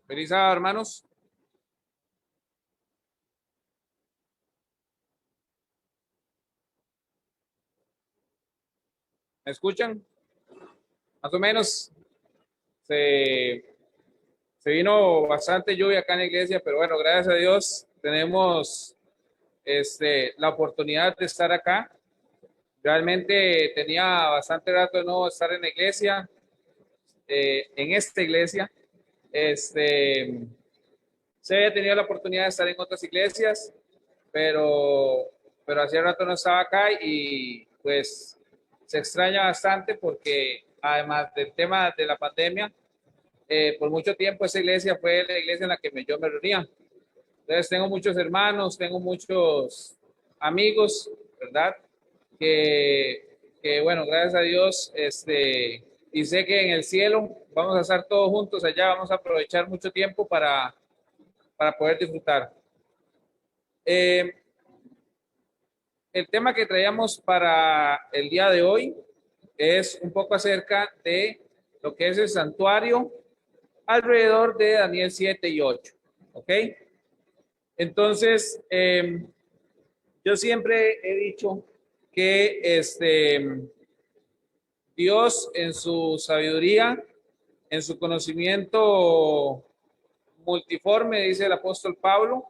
Feliz sábado, hermanos. ¿Me escuchan? Más o menos. Se, se vino bastante lluvia acá en la iglesia, pero bueno, gracias a Dios tenemos la oportunidad de estar acá. Realmente tenía bastante rato de no estar en la iglesia, en esta iglesia. Se había tenido la oportunidad de estar en otras iglesias, pero, pero hacía rato no estaba acá y pues se extraña bastante porque además del tema de la pandemia, por mucho tiempo esa iglesia fue la iglesia en la que yo me reunía. Entonces tengo muchos hermanos, tengo muchos amigos, ¿verdad? Que bueno, gracias a Dios, y sé que en el cielo vamos a estar todos juntos allá, vamos a aprovechar mucho tiempo para poder disfrutar. Eh, el tema que traíamos para el día de hoy es un poco acerca de lo que es el santuario alrededor de Daniel 7 y 8. ¿Ok? Entonces, yo siempre he dicho que Dios en su sabiduría, en su conocimiento multiforme, dice el apóstol Pablo,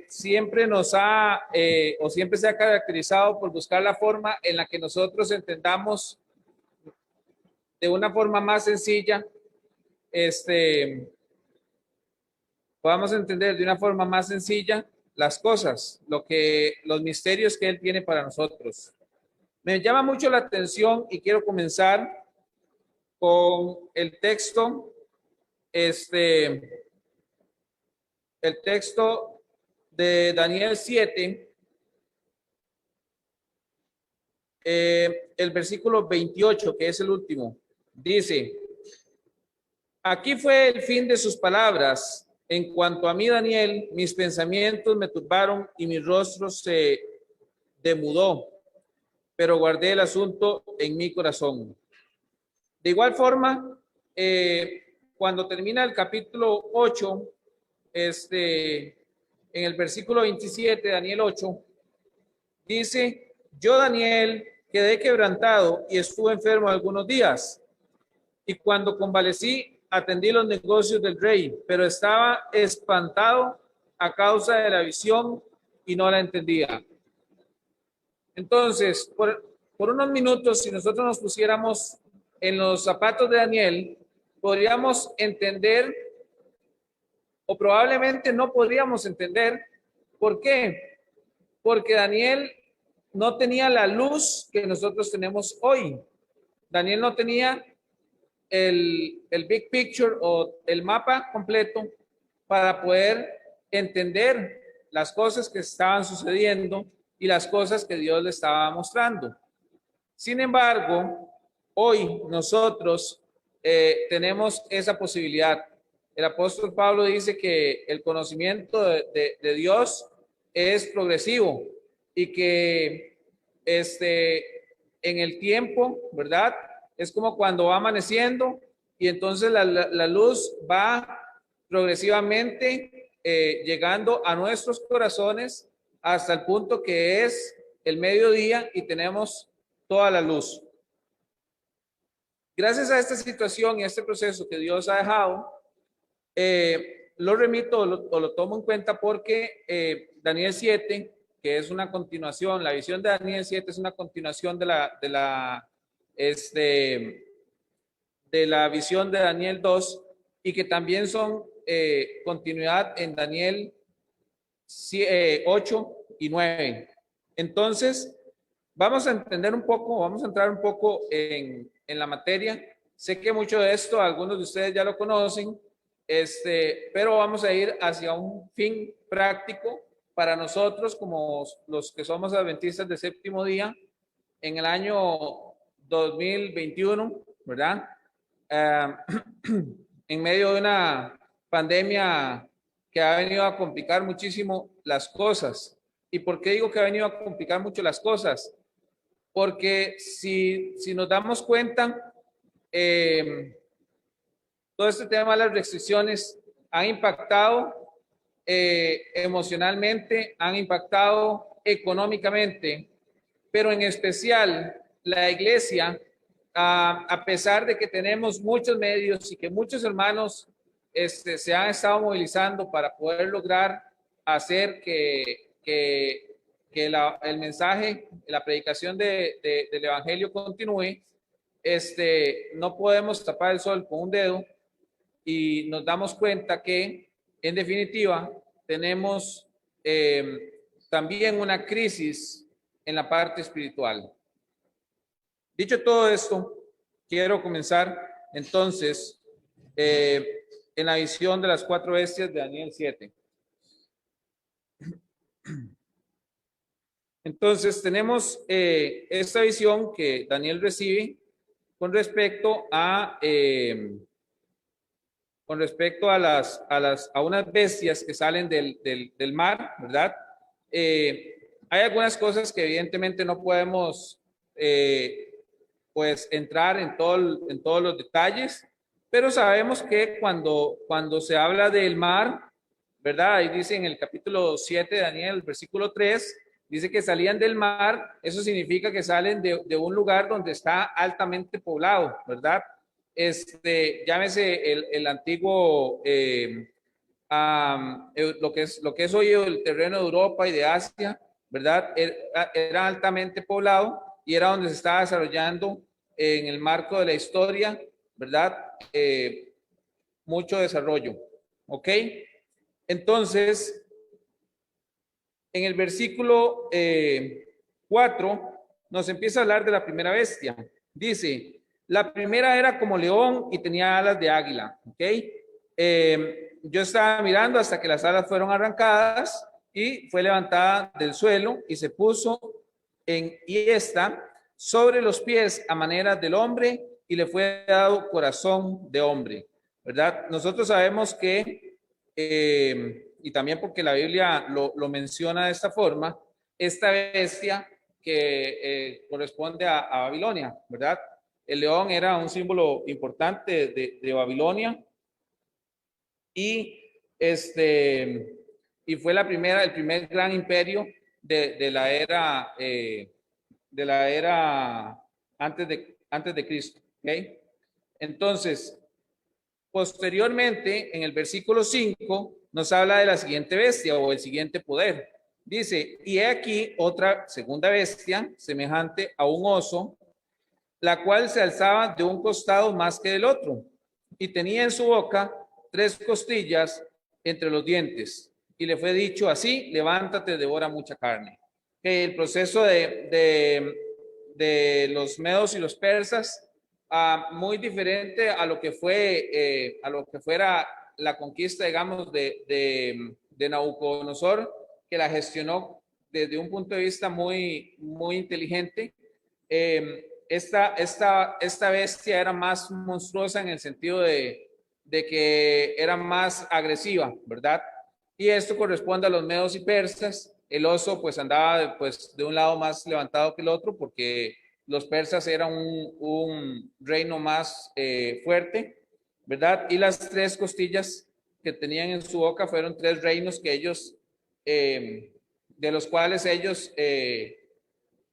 siempre o siempre se ha caracterizado por buscar la forma en la que nosotros entendamos de una forma más sencilla, podamos entender de una forma más sencilla las cosas, los misterios que Él tiene para nosotros. Me llama mucho la atención y quiero comenzar con el texto de Daniel 7, el versículo 28, que es el último. Dice: aquí fue el fin de sus palabras. En cuanto a mí, Daniel, mis pensamientos me turbaron y mi rostro se demudó, pero guardé el asunto en mi corazón. De igual forma, cuando termina el capítulo 8, en el versículo 27, Daniel 8, dice: yo, Daniel, quedé quebrantado y estuve enfermo algunos días. Y cuando convalecí, atendí los negocios del rey, pero estaba espantado a causa de la visión y no la entendía. Entonces, por unos minutos, si nosotros nos pusiéramos en los zapatos de Daniel, podríamos entender, o probablemente no podríamos entender, ¿por qué? Porque Daniel no tenía la luz que nosotros tenemos hoy. Daniel no tenía el big picture o el mapa completo para poder entender las cosas que estaban sucediendo y las cosas que Dios le estaba mostrando. Sin embargo, hoy nosotros tenemos esa posibilidad. El apóstol Pablo dice que el conocimiento de Dios es progresivo y que en el tiempo, ¿verdad? Es como cuando va amaneciendo y entonces la luz va progresivamente llegando a nuestros corazones hasta el punto que es el mediodía y tenemos toda la luz. Gracias a esta situación y a este proceso que Dios ha dejado, lo remito o lo tomo en cuenta porque Daniel 7, que es una continuación, la visión de Daniel 7 es una continuación de la visión de Daniel 2 y que también son continuidad en Daniel 8 y 9. Entonces, vamos a entender un poco, vamos a entrar un poco en la materia. Sé que mucho de esto algunos de ustedes ya lo conocen, pero vamos a ir hacia un fin práctico para nosotros como los que somos adventistas de séptimo día en el año 2021, ¿verdad? En medio de una pandemia que ha venido a complicar muchísimo las cosas. ¿Y por qué digo que ha venido a complicar mucho las cosas? Porque si nos damos cuenta, todo este tema de las restricciones han impactado emocionalmente, han impactado económicamente, pero en especial la iglesia, a pesar de que tenemos muchos medios y que muchos hermanos se han estado movilizando para poder lograr hacer que el mensaje, la predicación del evangelio continúe, no podemos tapar el sol con un dedo y nos damos cuenta que, en definitiva, tenemos también una crisis en la parte espiritual. Dicho todo esto, quiero comenzar entonces en la visión de las 4 bestias de Daniel 7. Entonces tenemos esta visión que Daniel recibe con respecto a unas bestias que salen del mar, ¿verdad? Hay algunas cosas que evidentemente no podemos pues entrar en todos los detalles, pero sabemos que cuando se habla del mar, ¿verdad? Ahí dice en el capítulo 7 de Daniel, versículo 3, dice que salían del mar, eso significa que salen de un lugar donde está altamente poblado, ¿verdad? Llámese el antiguo, lo que es hoy el terreno de Europa y de Asia, ¿verdad? Era altamente poblado y era donde se estaba desarrollando en el marco de la historia, ¿verdad? Mucho desarrollo, ¿ok? Entonces, en el versículo 4 nos empieza a hablar de la primera bestia. Dice, la primera era como león y tenía alas de águila, ¿ok? Yo estaba mirando hasta que las alas fueron arrancadas y fue levantada del suelo y se puso y está sobre los pies a manera del hombre y le fue dado corazón de hombre, ¿verdad? Nosotros sabemos que, y también porque la Biblia lo menciona de esta forma, esta bestia que corresponde a Babilonia, ¿verdad? El león era un símbolo importante de Babilonia y y fue el primer gran imperio de la era antes de Cristo, ¿ok? Entonces, posteriormente, en el versículo 5, nos habla de la siguiente bestia o el siguiente poder. Dice, y he aquí otra segunda bestia, semejante a un oso, la cual se alzaba de un costado más que del otro, y tenía en su boca 3 costillas entre los dientes. Y le fue dicho así, levántate, devora mucha carne. Que el proceso de los medos y los persas, muy diferente a lo que fuera la conquista, digamos, de Nabucodonosor, que la gestionó desde un punto de vista muy, muy inteligente. Esta bestia era más monstruosa en el sentido de que era más agresiva, ¿verdad? Y esto corresponde a los medos y persas. El oso pues andaba pues de un lado más levantado que el otro porque los persas eran un reino más fuerte, ¿verdad? Y las 3 costillas que tenían en su boca fueron 3 reinos que ellos, de los cuales ellos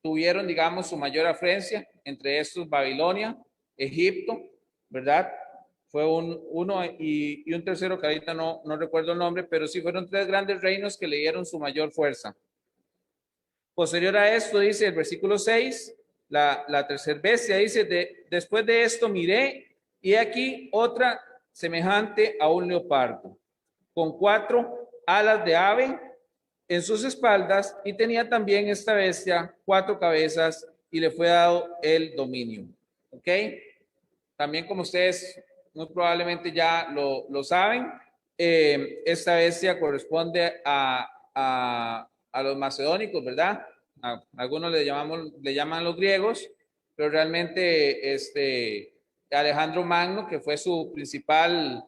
tuvieron, digamos, su mayor afluencia, entre estos Babilonia, Egipto, ¿verdad? Fue uno y un tercero que ahorita no recuerdo el nombre, pero sí fueron 3 grandes reinos que le dieron su mayor fuerza. Posterior a esto, dice el versículo 6, la tercera bestia dice, después de esto miré y aquí otra semejante a un leopardo, con 4 alas de ave en sus espaldas, y tenía también esta bestia 4 cabezas y le fue dado el dominio. ¿Ok? También, como ustedes muy probablemente ya lo saben, esta bestia corresponde a los macedónicos, ¿verdad? Algunos le llaman los griegos, pero realmente Alejandro Magno, que fue su principal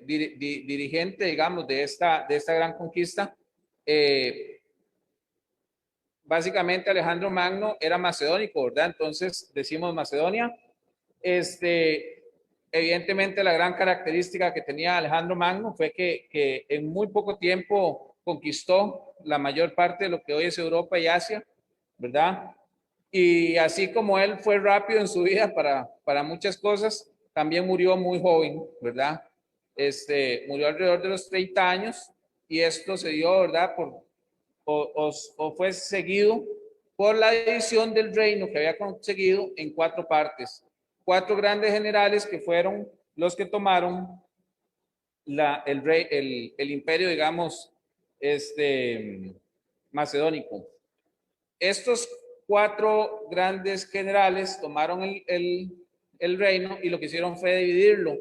dirigente, digamos, de esta gran conquista, básicamente Alejandro Magno era macedónico, ¿verdad? Entonces decimos Macedonia, Evidentemente la gran característica que tenía Alejandro Magno fue que en muy poco tiempo conquistó la mayor parte de lo que hoy es Europa y Asia, ¿verdad? Y así como él fue rápido en su vida para muchas cosas, también murió muy joven, ¿verdad? Murió alrededor de los 30 años y esto se dio, ¿verdad? O fue seguido por la división del reino que había conseguido en 4 partes. 4 grandes generales que fueron los que tomaron el imperio, digamos, macedónico. Estos 4 grandes generales tomaron el reino y lo que hicieron fue dividirlo.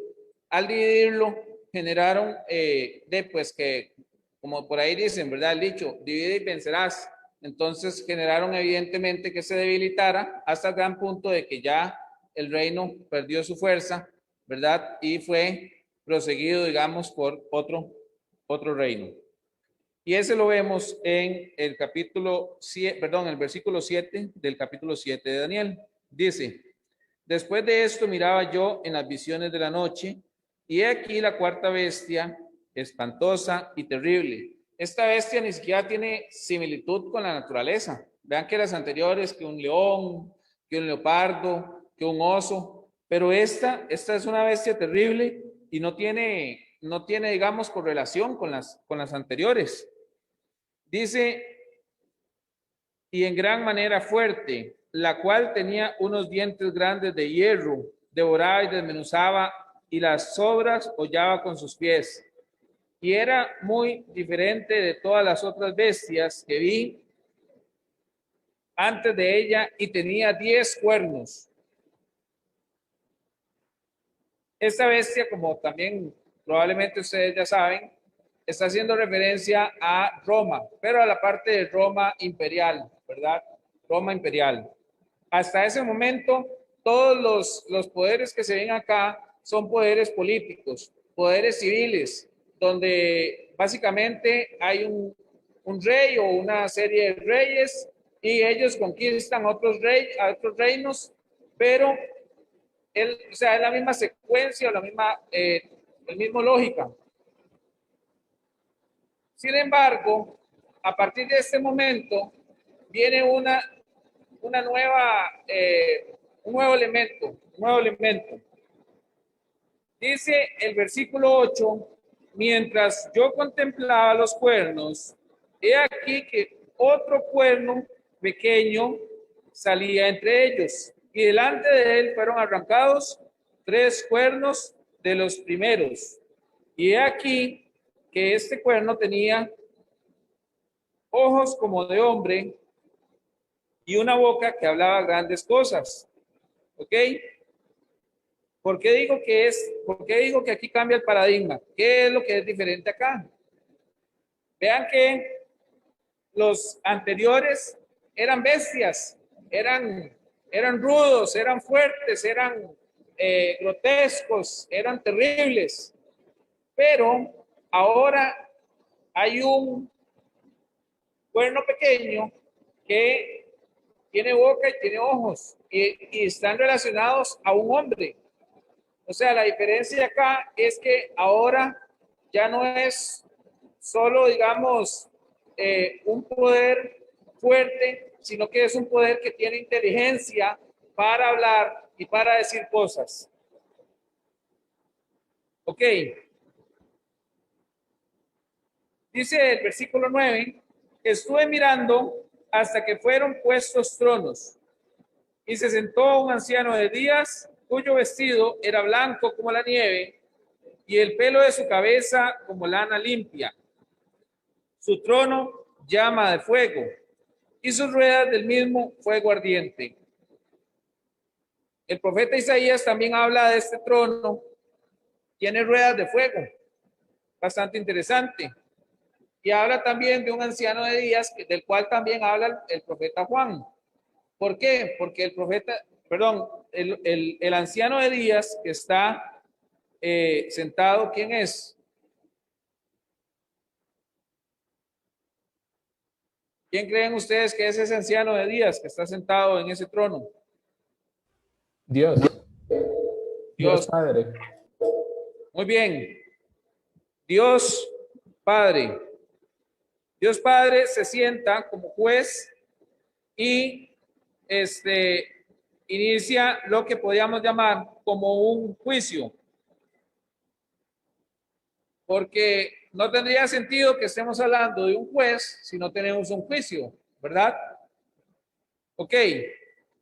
Al dividirlo, generaron, pues que, como por ahí dicen, ¿verdad? El dicho, divide y vencerás. Entonces generaron evidentemente que se debilitara hasta el gran punto de que ya el reino perdió su fuerza, ¿verdad? Y fue proseguido, digamos, por otro reino. Y ese lo vemos en el capítulo 7, perdón, el versículo 7 del capítulo 7 de Daniel. Dice, después de esto miraba yo en las visiones de la noche, y he aquí la 4ª bestia, espantosa y terrible. Esta bestia ni siquiera tiene similitud con la naturaleza. Vean que las anteriores, que un león, que un leopardo, que un oso, pero esta es una bestia terrible y no tiene, digamos, correlación con las anteriores. Dice, y en gran manera fuerte, la cual tenía unos dientes grandes de hierro, devoraba y desmenuzaba, y las sobras hollaba con sus pies. Y era muy diferente de todas las otras bestias que vi antes de ella, y tenía 10 cuernos. Esta bestia, como también probablemente ustedes ya saben, está haciendo referencia a Roma, pero a la parte de Roma imperial, ¿verdad? Roma imperial. Hasta ese momento, todos los poderes que se ven acá son poderes políticos, poderes civiles, donde básicamente hay un rey o una serie de reyes y ellos conquistan otros reinos, pero o sea, es la misma secuencia, el mismo lógica. Sin embargo, a partir de este momento viene una nueva, un nuevo elemento. Dice el versículo 8, mientras yo contemplaba los cuernos, he aquí que otro cuerno pequeño salía entre ellos, y delante de él fueron arrancados 3 cuernos de los primeros. Y he aquí que este cuerno tenía ojos como de hombre y una boca que hablaba grandes cosas. ¿Ok? ¿Por qué digo que aquí cambia el paradigma? ¿Qué es lo que es diferente acá? Vean que los anteriores eran bestias, eran rudos, eran fuertes, eran grotescos, eran terribles. Pero ahora hay un cuerno pequeño que tiene boca y tiene ojos y están relacionados a un hombre. O sea, la diferencia acá es que ahora ya no es solo, digamos, un poder fuerte, sino que es un poder que tiene inteligencia para hablar y para decir cosas. Ok. Dice el versículo 9, estuve mirando hasta que fueron puestos tronos, y se sentó un anciano de días, cuyo vestido era blanco como la nieve, y el pelo de su cabeza como lana limpia. Su trono llama de fuego, y sus ruedas del mismo fuego ardiente. El profeta Isaías también habla de este trono, tiene ruedas de fuego, bastante interesante. Y habla también de un anciano de días, del cual también habla el profeta Juan. ¿Por qué? Porque el anciano de días que está sentado, ¿quién es? ¿Quién creen ustedes que es ese anciano de días que está sentado en ese trono? Dios. Dios Padre. Muy bien. Dios Padre. Dios Padre se sienta como juez y inicia lo que podríamos llamar como un juicio. Porque no tendría sentido que estemos hablando de un juez si no tenemos un juicio, ¿verdad? Ok.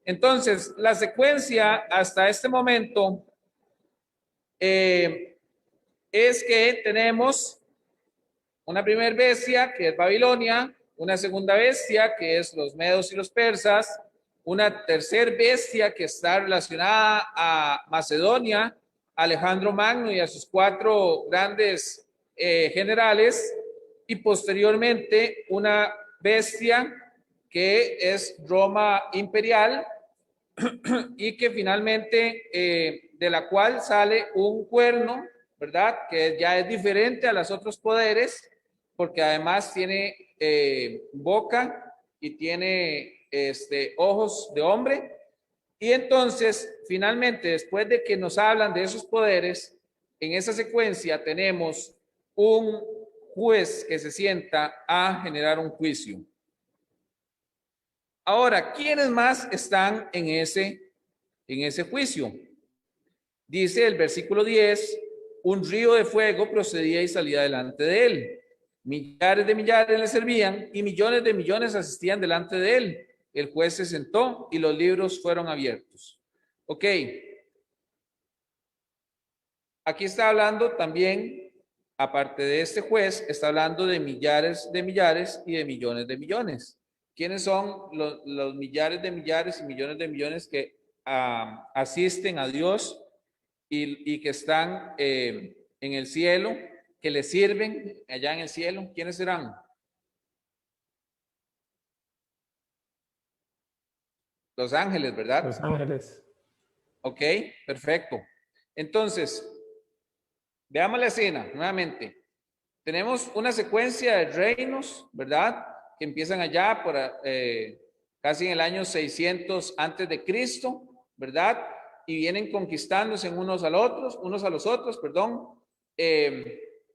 Entonces, la secuencia hasta este momento es que tenemos una primera bestia, que es Babilonia, una segunda bestia, que es los medos y los persas, una tercera bestia que está relacionada a Macedonia, Alejandro Magno y a sus 4 grandes generales, y posteriormente una bestia que es Roma imperial y que finalmente de la cual sale un cuerno, ¿verdad? Que ya es diferente a los otros poderes porque además tiene boca y tiene ojos de hombre. Y entonces, finalmente, después de que nos hablan de esos poderes, en esa secuencia tenemos un juez que se sienta a generar un juicio. Ahora, ¿quiénes más están en ese juicio? Dice el versículo 10, un río de fuego procedía y salía delante de él. Millares de millares le servían y millones de millones asistían delante de él. El juez se sentó y los libros fueron abiertos. Ok. Aquí está hablando también, aparte de este juez, está hablando de millares y de millones. ¿Quiénes son los millares de millares y millones de millones que asisten a Dios y que están en el cielo, que le sirven allá en el cielo? ¿Quiénes serán? Los ángeles, ¿verdad? Los ángeles. Ok, perfecto. Entonces, veamos la escena nuevamente. Tenemos una secuencia de reinos, ¿verdad? Que empiezan allá por casi en el año 600 antes de Cristo, ¿verdad? Y vienen conquistándose unos a los otros, perdón,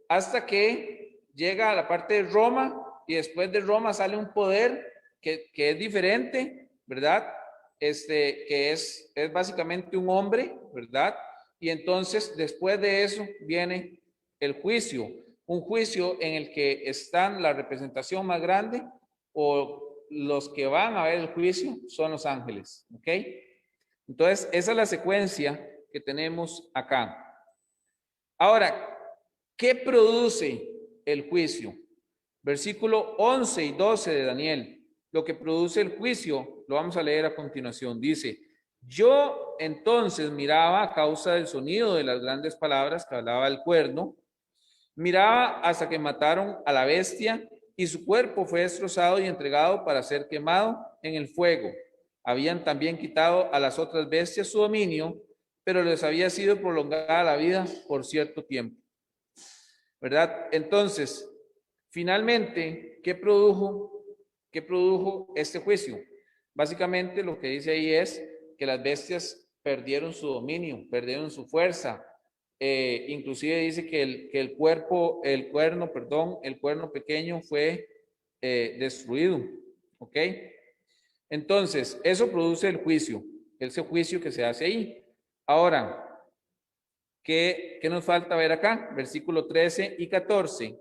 hasta que llega a la parte de Roma y después de Roma sale un poder que es diferente, ¿verdad? Que es básicamente un hombre, ¿verdad? Y entonces después de eso viene el juicio, un juicio en el que están la representación más grande o los que van a ver el juicio son los ángeles, ¿ok? Entonces, esa es la secuencia que tenemos acá. Ahora, ¿qué produce el juicio? Versículo 11 y 12 de Daniel. Lo que produce el juicio, lo vamos a leer a continuación. Dice, yo entonces miraba a causa del sonido de las grandes palabras que hablaba el cuerno, miraba hasta que mataron a la bestia y su cuerpo fue destrozado y entregado para ser quemado en el fuego. Habían también quitado a las otras bestias su dominio, pero les había sido prolongada la vida por cierto tiempo. ¿Verdad? Entonces, finalmente, ¿qué produjo este juicio? Básicamente lo que dice ahí es que las bestias perdieron su dominio, perdieron su fuerza. Inclusive dice que el cuerno pequeño fue destruido. ¿Ok? Entonces, eso produce el juicio, ese juicio que se hace ahí. Ahora, ¿qué nos falta ver acá? Versículo 13 y 14.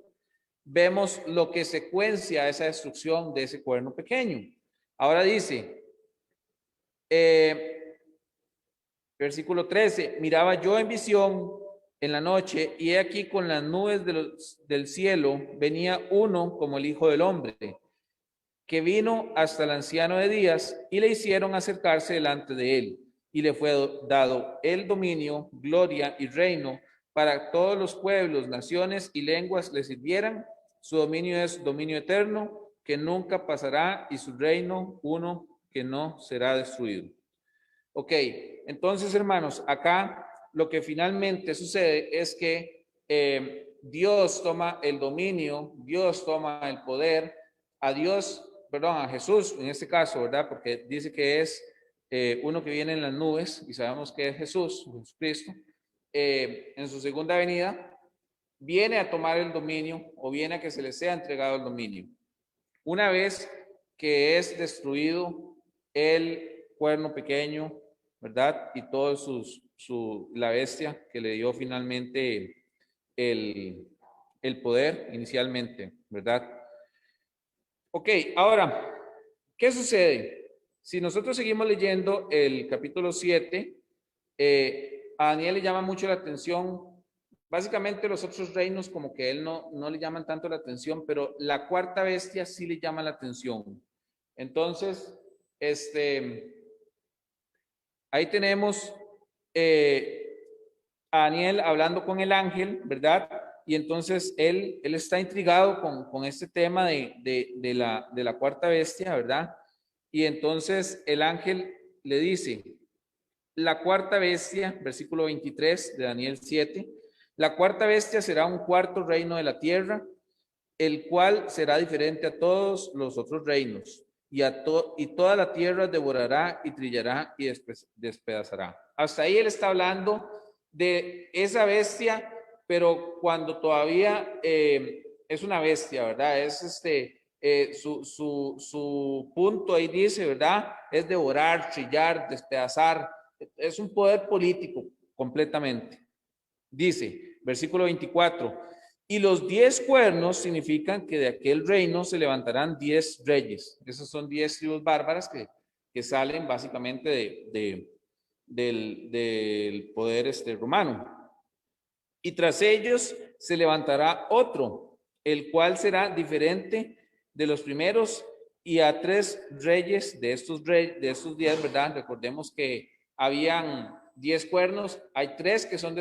Vemos lo que secuencia esa destrucción de ese cuerno pequeño. Ahora dice, versículo 13, miraba yo en visión en la noche y he aquí con las nubes del cielo venía uno como el Hijo del Hombre, que vino hasta el anciano de días y le hicieron acercarse delante de él y le fue dado el dominio, gloria y reino para todos los pueblos, naciones y lenguas le sirvieran. Su dominio es dominio eterno que nunca pasará y su reino uno que no será destruido. Ok, entonces hermanos, acá lo que finalmente sucede es que Dios toma el dominio, Dios toma el poder, a Jesús en este caso, ¿verdad? Porque dice que es uno que viene en las nubes y sabemos que es Jesús, Jesucristo. en su segunda venida, viene a tomar el dominio o viene a que se le sea entregado el dominio. Una vez que es destruido el cuerno pequeño, ¿verdad? Y todo la bestia que le dio finalmente el poder inicialmente, ¿verdad? Ok, ahora, ¿qué sucede? Si nosotros seguimos leyendo el capítulo 7, a Daniel le llama mucho la atención. Básicamente los otros reinos como que él no le llaman tanto la atención, pero la cuarta bestia sí le llama la atención. Entonces, ahí tenemos a Daniel hablando con el ángel, ¿verdad? Y entonces él está intrigado con este tema de la cuarta bestia, ¿verdad? Y entonces el ángel le dice, la cuarta bestia, versículo 23 de Daniel 7, la cuarta bestia será un cuarto reino de la tierra, el cual será diferente a todos los otros reinos, y toda la tierra devorará y trillará y despedazará. Hasta ahí él está hablando de esa bestia, pero cuando todavía es una bestia, ¿verdad? Es su punto ahí dice, ¿verdad? Es devorar, trillar, despedazar. Es un poder político completamente. Dice, versículo 24, y los 10 cuernos significan que de aquel reino se levantarán 10 reyes. Esas son 10 tribus bárbaras que salen básicamente del poder romano. Y tras ellos se levantará otro, el cual será diferente de los primeros, y a 3 reyes de estos 10, ¿verdad? Recordemos que habían 10 cuernos, hay 3 que son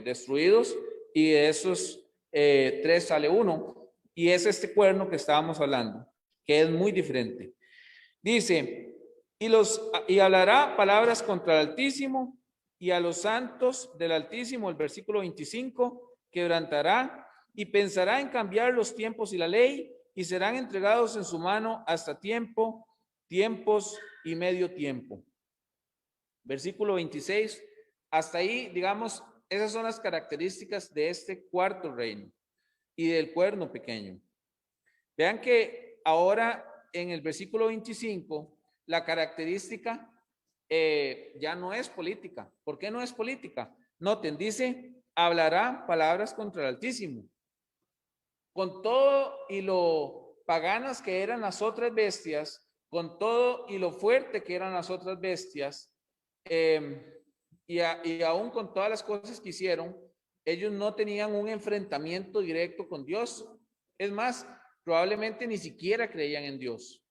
destruidos, y de esos 3 sale uno, y es este cuerno que estábamos hablando, que es muy diferente. Dice, y hablará palabras contra el Altísimo y a los santos del Altísimo, el versículo 25, quebrantará y pensará en cambiar los tiempos y la ley, y serán entregados en su mano hasta tiempos y medio tiempo. Versículo 26, hasta ahí, digamos, esas son las características de este cuarto reino y del cuerno pequeño. Vean que ahora en el versículo 25, la característica ya no es política. ¿Por qué no es política? Noten, dice, hablará palabras contra el Altísimo. Con todo y lo paganas que eran las otras bestias, con todo y lo fuerte que eran las otras bestias, y aún con todas las cosas que hicieron, ellos no tenían un enfrentamiento directo con Dios. Es más, probablemente ni siquiera creían en Dios.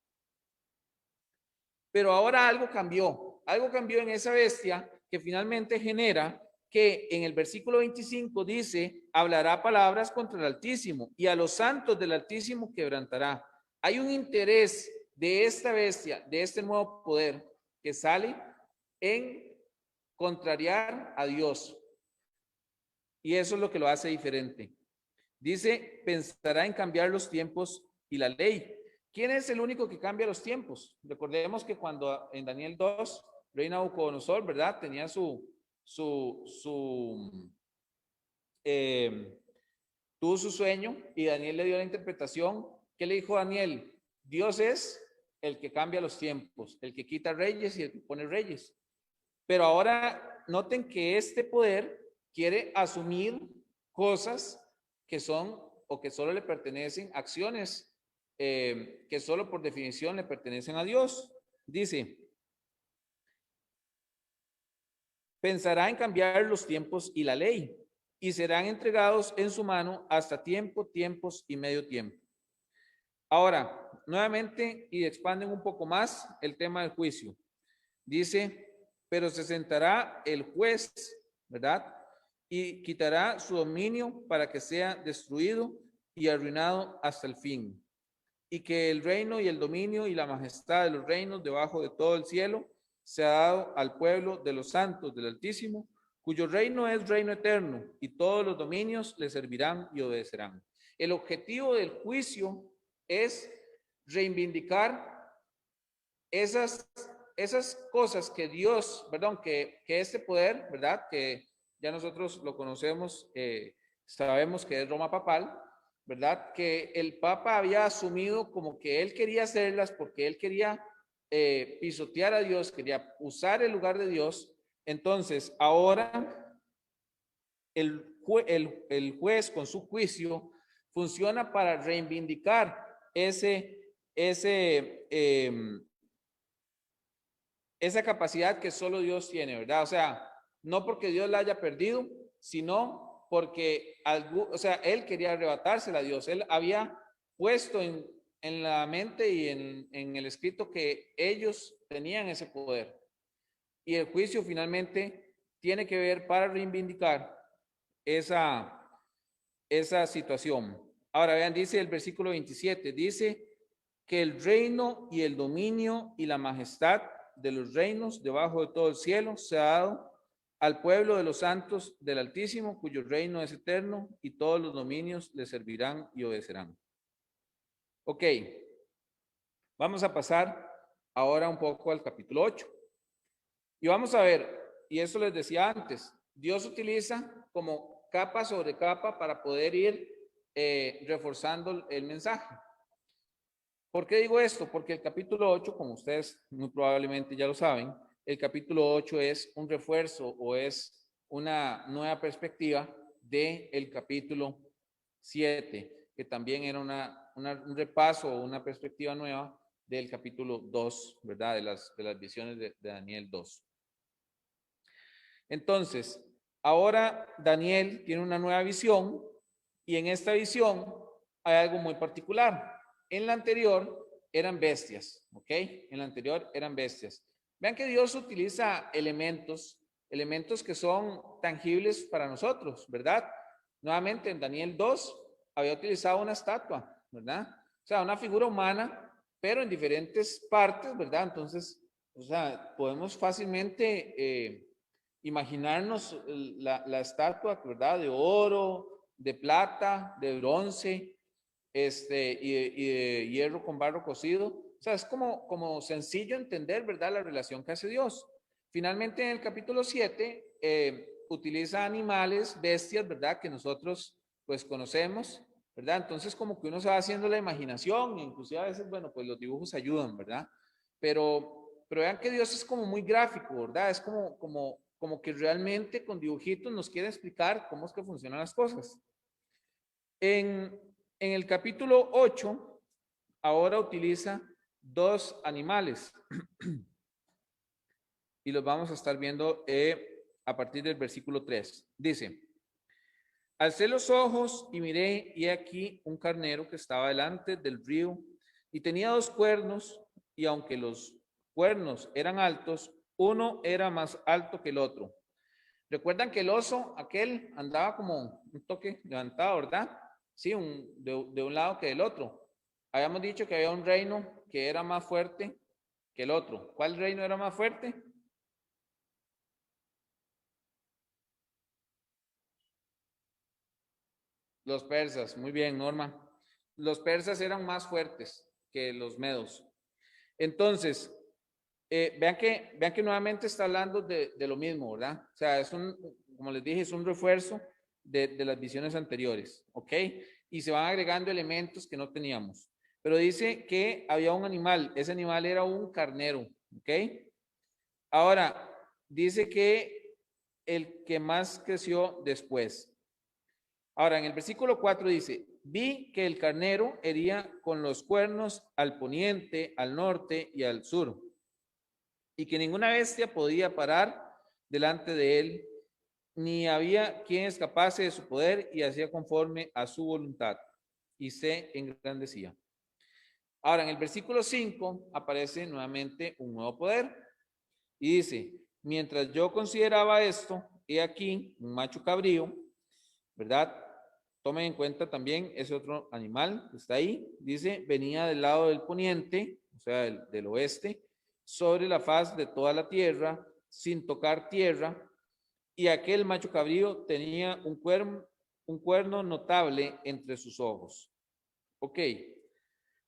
Pero ahora algo cambió en esa bestia que finalmente genera que en el versículo 25 dice, hablará palabras contra el Altísimo y a los santos del Altísimo quebrantará. Hay un interés de esta bestia, de este nuevo poder que sale en contrariar a Dios. Y eso es lo que lo hace diferente. Dice, pensará en cambiar los tiempos y la ley. ¿Quién es el único que cambia los tiempos? Recordemos que cuando en Daniel 2, rey Nabucodonosor, ¿verdad? Tenía tuvo su sueño y Daniel le dio la interpretación. ¿Qué le dijo Daniel? Dios es el que cambia los tiempos, el que quita reyes y el que pone reyes. Pero ahora noten que este poder quiere asumir cosas que son o que solo le pertenecen, acciones que solo por definición le pertenecen a Dios. Dice, pensará en cambiar los tiempos y la ley, y serán entregados en su mano hasta tiempos y medio tiempo. Ahora, nuevamente, y expanden un poco más el tema del juicio. Dice, pero se sentará el juez, ¿verdad? Y quitará su dominio para que sea destruido y arruinado hasta el fin. Y que el reino y el dominio y la majestad de los reinos debajo de todo el cielo se ha dado al pueblo de los santos del Altísimo, cuyo reino es reino eterno, y todos los dominios le servirán y obedecerán. El objetivo del juicio es reivindicar esas esas cosas que Dios, perdón, que este poder, ¿verdad? Que ya nosotros lo conocemos, sabemos que es Roma papal, ¿verdad? Que el Papa había asumido como que él quería hacerlas porque él quería pisotear a Dios, quería usar el lugar de Dios. Entonces, ahora el juez con su juicio funciona para reivindicar ese esa capacidad que solo Dios tiene, ¿verdad? O sea, no porque Dios la haya perdido, sino porque, o sea, él quería arrebatársela a Dios. Él había puesto en la mente y en el escrito que ellos tenían ese poder. Y el juicio finalmente tiene que ver para reivindicar esa situación. Ahora vean, dice el versículo 27, dice que el reino y el dominio y la majestad de los reinos debajo de todo el cielo se ha dado al pueblo de los santos del Altísimo, cuyo reino es eterno y todos los dominios le servirán y obedecerán. Ok, vamos a pasar ahora un poco al capítulo 8. Y vamos a ver, y eso les decía antes, Dios utiliza como capa sobre capa para poder ir reforzando el mensaje. ¿Por qué digo esto? Porque el capítulo 8, como ustedes muy probablemente ya lo saben, el capítulo 8 es un refuerzo o es una nueva perspectiva del capítulo 7, que también era un repaso o una perspectiva nueva del capítulo 2, ¿verdad? De las visiones de Daniel 2. Entonces, ahora Daniel tiene una nueva visión y en esta visión hay algo muy particular. En la anterior eran bestias, ¿ok? En la anterior eran bestias. Vean que Dios utiliza elementos que son tangibles para nosotros, ¿verdad? Nuevamente en Daniel 2 había utilizado una estatua, ¿verdad? O sea, una figura humana, pero en diferentes partes, ¿verdad? Entonces, o sea, podemos fácilmente imaginarnos la estatua, ¿verdad? De oro, de plata, de bronce, y de hierro con barro cocido. O sea, es como sencillo entender, ¿verdad? La relación que hace Dios. Finalmente, en el capítulo 7, utiliza animales, bestias, ¿verdad? Que nosotros, pues, conocemos, ¿verdad? Entonces, como que uno se va haciendo la imaginación, inclusive a veces, bueno, pues los dibujos ayudan, ¿verdad? Pero vean que Dios es como muy gráfico, ¿verdad? Es como que realmente con dibujitos nos quiere explicar cómo es que funcionan las cosas. En el capítulo 8, ahora utiliza dos animales y los vamos a estar viendo a partir del versículo 3. Dice, alcé los ojos y miré, y aquí un carnero que estaba delante del río y tenía dos cuernos, y aunque los cuernos eran altos, uno era más alto que el otro. Recuerdan que el oso, aquel, andaba como un toque levantado, ¿verdad? Sí, de un lado que del otro. Habíamos dicho que había un reino que era más fuerte que el otro. ¿Cuál reino era más fuerte? Los persas. Muy bien, Norma. Los persas eran más fuertes que los medos. Entonces, vean que nuevamente está hablando de lo mismo, ¿verdad? O sea, como les dije, es un refuerzo de las visiones anteriores, ¿ok? Y se van agregando elementos que no teníamos. Pero dice que había un animal, ese animal era un carnero, ¿ok? Ahora, dice que el que más creció después. Ahora, en el versículo 4 dice, vi que el carnero hería con los cuernos al poniente, al norte y al sur, y que ninguna bestia podía parar delante de él, ni había quien escapase de su poder, y hacía conforme a su voluntad, y se engrandecía. Ahora, en el versículo 5 aparece nuevamente un nuevo poder, y dice, mientras yo consideraba esto, he aquí un macho cabrío, ¿verdad? Tomen en cuenta también ese otro animal que está ahí. Dice, venía del lado del poniente, o sea, del oeste, sobre la faz de toda la tierra, sin tocar tierra. Y aquel macho cabrío tenía un cuerno notable entre sus ojos. Ok.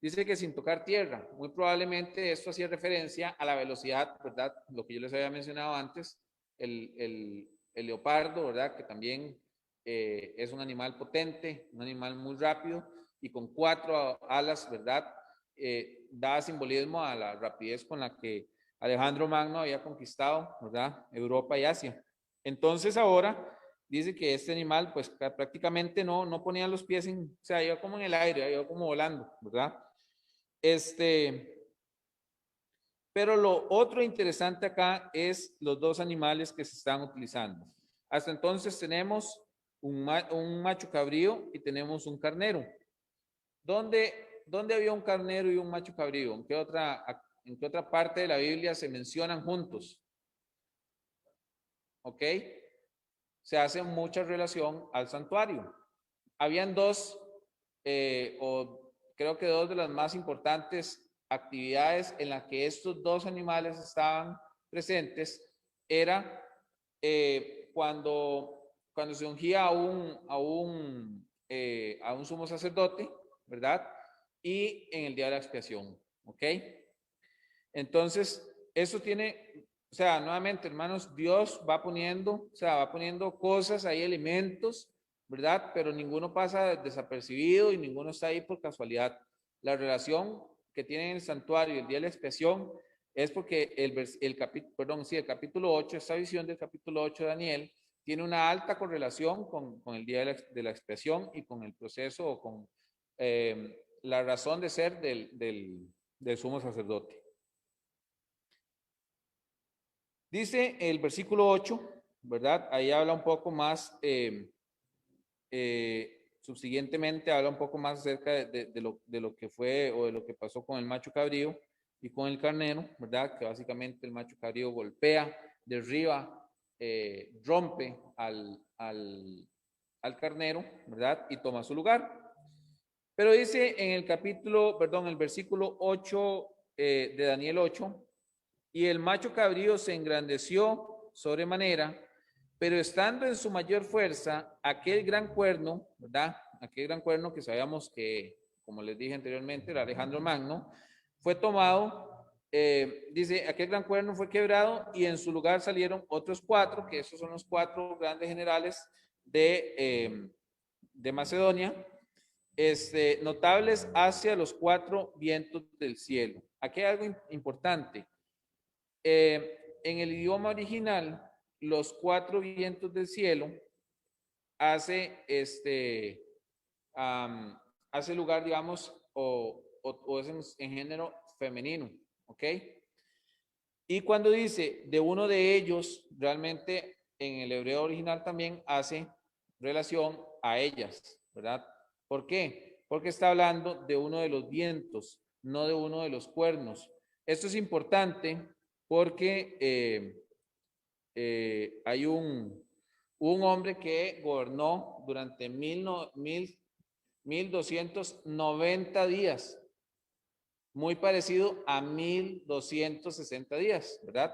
Dice que sin tocar tierra. Muy probablemente esto hacía referencia a la velocidad, ¿verdad? Lo que yo les había mencionado antes, el leopardo, ¿verdad? Que también es un animal potente, un animal muy rápido y con 4 alas, ¿verdad? Da simbolismo a la rapidez con la que Alejandro Magno había conquistado, ¿verdad? Europa y Asia. Entonces ahora dice que este animal pues prácticamente no ponía los pies en, o sea, iba como en el aire, iba como volando, ¿verdad? Pero lo otro interesante acá es los dos animales que se están utilizando. Hasta entonces tenemos un macho cabrío y tenemos un carnero. ¿Dónde había un carnero y un macho cabrío? En qué otra parte de la Biblia se mencionan juntos? ¿Ok? Se hace mucha relación al santuario. Habían dos, o creo que dos de las más importantes actividades en las que estos dos animales estaban presentes, era cuando se ungía a un sumo sacerdote, ¿verdad? Y en el día de la expiación, ¿ok? Entonces, eso tiene, o sea, nuevamente, hermanos, Dios va poniendo, o sea, va poniendo cosas, hay elementos, ¿verdad? Pero ninguno pasa desapercibido y ninguno está ahí por casualidad. La relación que tiene el santuario y el día de la expiación es porque el capítulo 8, esta visión del capítulo 8 de Daniel, tiene una alta correlación con el día de la expiación y con el proceso o con la razón de ser del sumo sacerdote. Dice el versículo 8, ¿verdad? Ahí habla un poco más, subsiguientemente habla un poco más acerca de lo que fue o de lo que pasó con el macho cabrío y con el carnero, ¿verdad? Que básicamente el macho cabrío golpea, derriba, rompe al carnero, ¿verdad? Y toma su lugar. Pero dice en el versículo 8 de Daniel 8, y el macho cabrío se engrandeció sobremanera, pero estando en su mayor fuerza, aquel gran cuerno, ¿verdad? Aquel gran cuerno que sabíamos que, como les dije anteriormente, era Alejandro Magno, fue tomado, dice, aquel gran cuerno fue quebrado y en su lugar salieron otros 4, que esos son los 4 grandes generales de Macedonia, notables hacia los 4 vientos del cielo. Aquí hay algo importante. En el idioma original, los 4 vientos del cielo hace hace lugar, digamos, o es en género femenino, ¿ok? Y cuando dice de uno de ellos, realmente en el hebreo original también hace relación a ellas, ¿verdad? ¿Por qué? Porque está hablando de uno de los vientos, no de uno de los cuernos. Esto es importante porque hay un hombre que gobernó durante 1290 días, muy parecido a 1260 días, ¿verdad?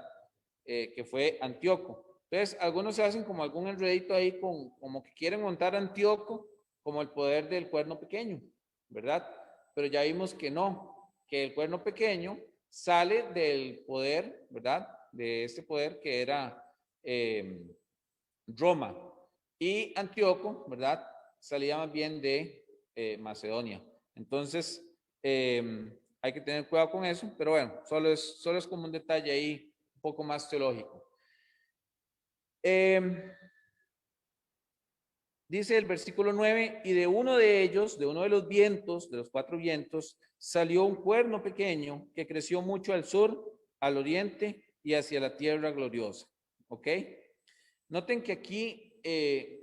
Que fue Antíoco. Entonces, algunos se hacen como algún enredito ahí como que quieren montar a Antíoco como el poder del cuerno pequeño, ¿verdad? Pero ya vimos que no, que el cuerno pequeño sale del poder, ¿verdad? De este poder que era Roma. Y Antíoco, ¿verdad? Salía más bien de Macedonia. Entonces, hay que tener cuidado con eso, pero bueno, solo es como un detalle ahí un poco más teológico. Dice el versículo 9, y de uno de ellos, de uno de los vientos, de los 4 vientos, salió un cuerno pequeño que creció mucho al sur, al oriente y hacia la tierra gloriosa. ¿Ok? Noten que aquí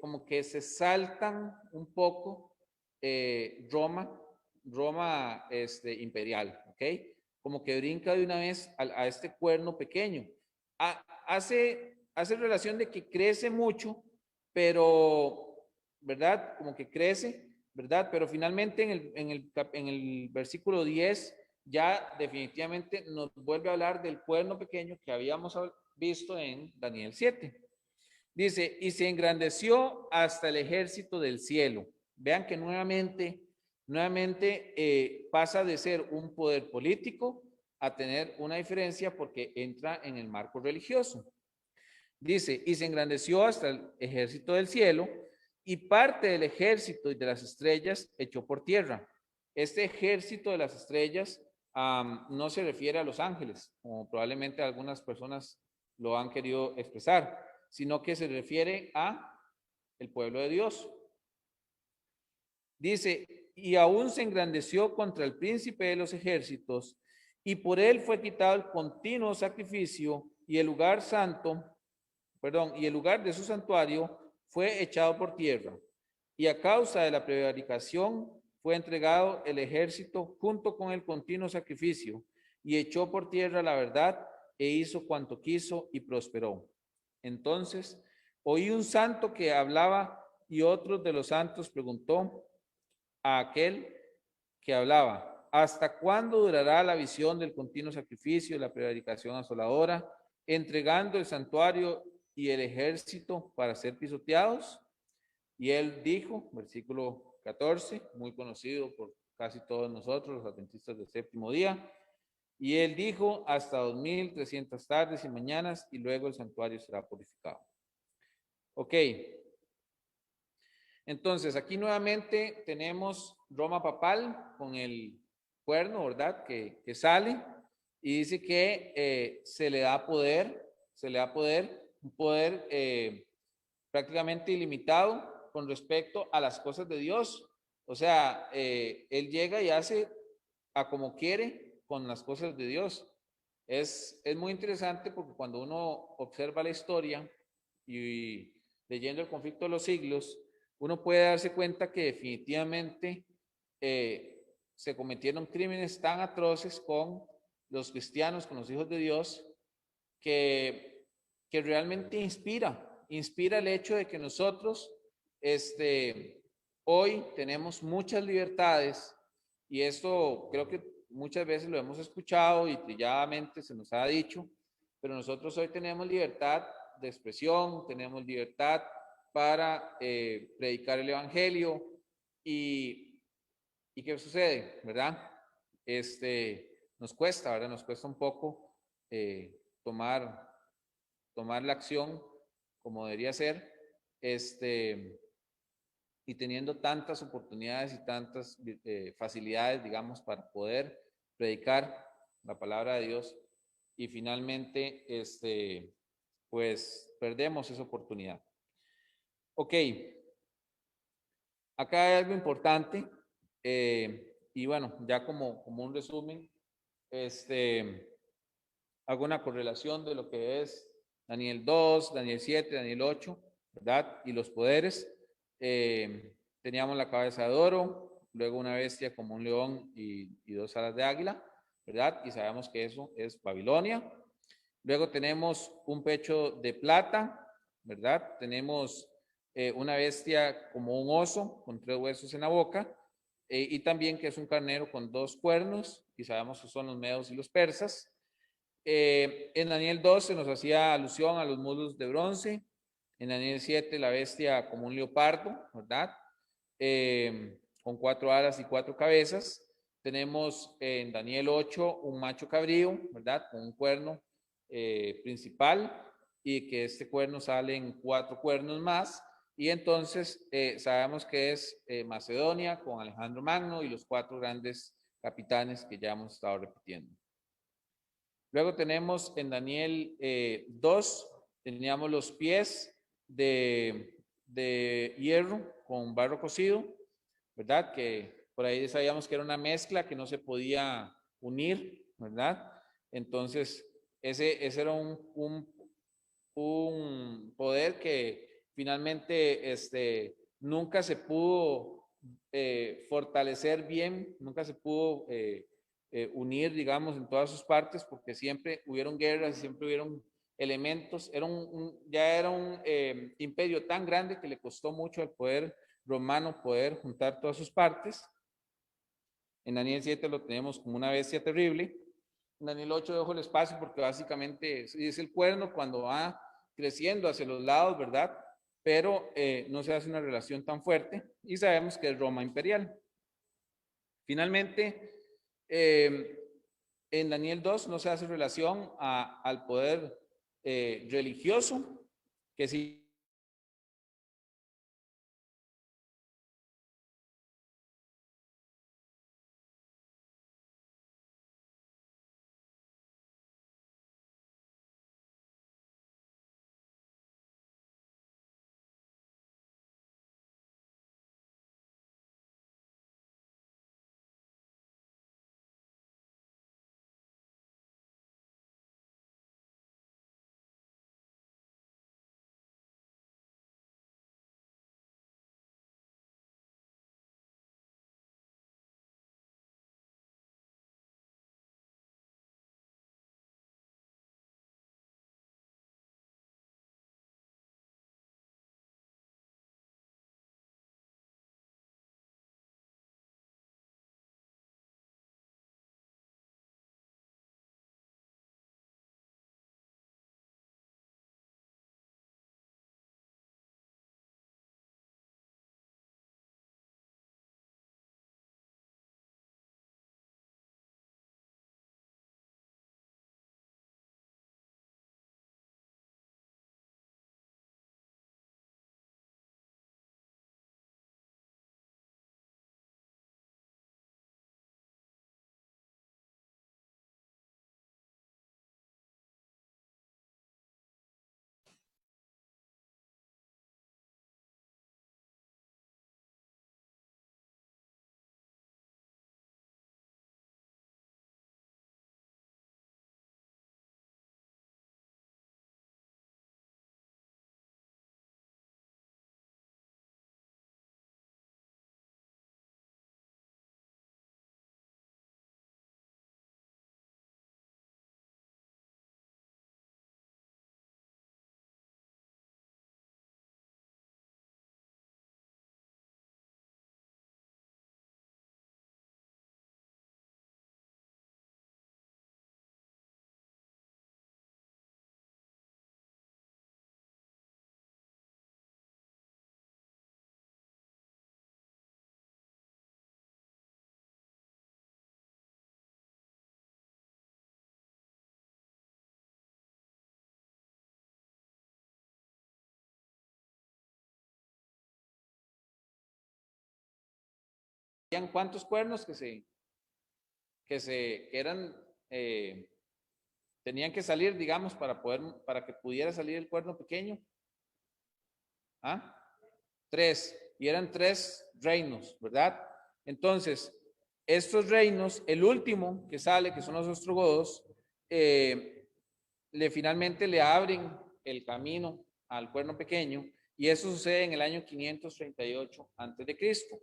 como que se saltan un poco Roma imperial, ¿ok? Como que brinca de una vez a este cuerno pequeño. Hace relación de que crece mucho, pero, ¿verdad? Como que crece, ¿verdad? Pero finalmente en el versículo 10 ya definitivamente nos vuelve a hablar del cuerno pequeño que habíamos visto en Daniel 7. Dice, y se engrandeció hasta el ejército del cielo. Vean que nuevamente nuevamente pasa de ser un poder político a tener una diferencia porque entra en el marco religioso. Dice, y se engrandeció hasta el ejército del cielo, y parte del ejército y de las estrellas echó por tierra. Este ejército de las estrellas no se refiere a los ángeles, como probablemente algunas personas lo han querido expresar, sino que se refiere a el pueblo de Dios. Dice, y aún se engrandeció contra el príncipe de los ejércitos, y por él fue quitado el continuo sacrificio, y el lugar santo, y el lugar de su santuario fue echado por tierra. Y a causa de la prevaricación fue entregado el ejército junto con el continuo sacrificio, y echó por tierra la verdad, e hizo cuanto quiso y prosperó. Entonces oí un santo que hablaba, y otro de los santos preguntó a aquel que hablaba: ¿hasta cuándo durará la visión del continuo sacrificio y la prevaricación asoladora, entregando el santuario y el ejército para ser pisoteados? Y él dijo, versículo 14, muy conocido por casi todos nosotros, los adventistas del séptimo día, y él dijo: hasta 2300 tardes y mañanas, y luego el santuario será purificado. Ok. Entonces, aquí nuevamente tenemos Roma papal con el cuerno, ¿verdad? Que sale y dice que se le da poder, un poder prácticamente ilimitado con respecto a las cosas de Dios. O sea, él llega y hace a como quiere con las cosas de Dios. Es muy interesante porque cuando uno observa la historia y leyendo el conflicto de los siglos, uno puede darse cuenta que definitivamente se cometieron crímenes tan atroces con los cristianos, con los hijos de Dios, que realmente inspira el hecho de que nosotros hoy tenemos muchas libertades, y esto creo que muchas veces lo hemos escuchado y trilladamente se nos ha dicho, pero nosotros hoy tenemos libertad de expresión, tenemos libertad para predicar el evangelio. ¿Y qué sucede? ¿Verdad? Nos cuesta, ¿verdad? Nos cuesta un poco tomar la acción como debería ser, y teniendo tantas oportunidades y tantas facilidades, digamos, para poder predicar la palabra de Dios, y finalmente, pues perdemos esa oportunidad. Ok, acá hay algo importante, y bueno, ya como un resumen, hago una correlación de lo que es Daniel 2, Daniel 7, Daniel 8, ¿verdad? Y los poderes. Teníamos la cabeza de oro, luego una bestia como un león y 2 alas de águila, ¿verdad? Y sabemos que eso es Babilonia. Luego tenemos un pecho de plata, ¿verdad? Tenemos una bestia como un oso con 3 huesos en la boca, y también que es un carnero con 2 cuernos, y sabemos que son los medos y los persas. En Daniel 2 se nos hacía alusión a los muslos de bronce. En Daniel 7 la bestia como un leopardo, ¿verdad? Con 4 alas y 4 cabezas. Tenemos en Daniel 8 un macho cabrío, ¿verdad? Con un cuerno principal, y que este cuerno sale en 4 cuernos más. Y entonces sabemos que es Macedonia con Alejandro Magno y los 4 grandes capitanes que ya hemos estado repitiendo. Luego tenemos en Daniel 2, teníamos los pies de hierro con barro cocido, ¿verdad? Que por ahí sabíamos que era una mezcla que no se podía unir, ¿verdad? Entonces, ese era un poder que finalmente nunca se pudo fortalecer bien, nunca se pudo unir, digamos, en todas sus partes, porque siempre hubieron guerras, siempre hubieron elementos. Ya era un imperio tan grande que le costó mucho al poder romano poder juntar todas sus partes. En Daniel 7 lo tenemos como una bestia terrible. En Daniel 8 dejo el espacio porque básicamente es el cuerno cuando va creciendo hacia los lados, ¿verdad? Pero no se hace una relación tan fuerte, y sabemos que es Roma imperial. Finalmente, en Daniel 2 no se hace relación al poder religioso, que sí. ¿Cuántos cuernos que eran, tenían que salir, digamos, para que pudiera salir el cuerno pequeño? ¿Ah? 3, y eran 3 reinos, ¿verdad? Entonces, estos reinos, el último que sale, que son los ostrogodos, finalmente le abren el camino al cuerno pequeño, y eso sucede en el año 538 antes de Cristo,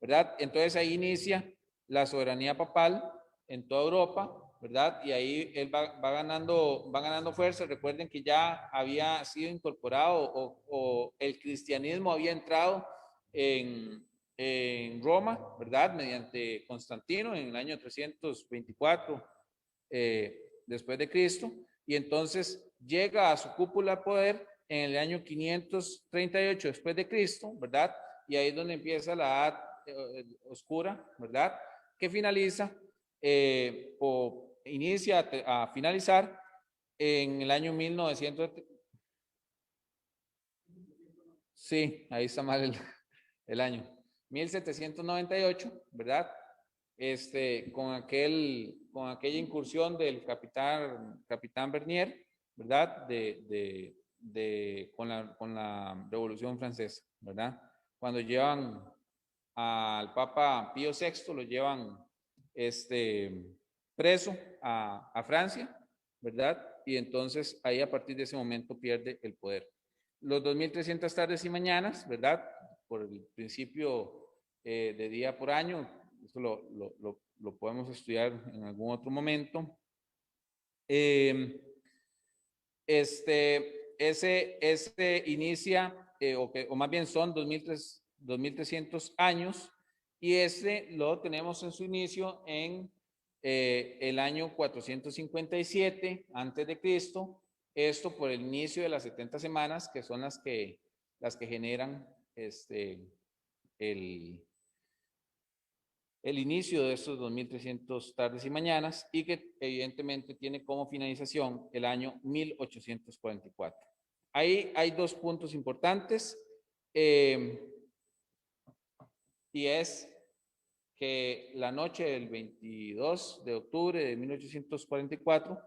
¿verdad? Entonces ahí inicia la soberanía papal en toda Europa, ¿verdad? Y ahí él va ganando fuerza. Recuerden que ya había sido incorporado o el cristianismo había entrado en Roma, ¿verdad? Mediante Constantino en el año 324 después de Cristo, y entonces llega a su cúpula de poder en el año 538 después de Cristo, ¿verdad? Y ahí es donde empieza la edad oscura, ¿verdad? Que finaliza o inicia a finalizar en el año 1900. Sí, ahí está mal el año. 1798, ¿verdad? Con aquella incursión del capitán Bernier, ¿verdad? Con la Revolución Francesa, ¿verdad? Cuando llevan al Papa Pío VI, lo llevan preso a Francia, ¿verdad? Y entonces ahí a partir de ese momento pierde el poder. Los 2300 tardes y mañanas, ¿verdad? Por el principio de día por año, esto lo podemos estudiar en algún otro momento. Ese inicia, o más bien son 2300 años, y lo tenemos en su inicio en el año 457 antes de Cristo, esto por el inicio de las 70 semanas, que son las que generan el, el inicio de estos 2300 tardes y mañanas y que evidentemente tiene como finalización el año 1844. Ahí hay dos puntos importantes y es que la noche del 22 de octubre de 1844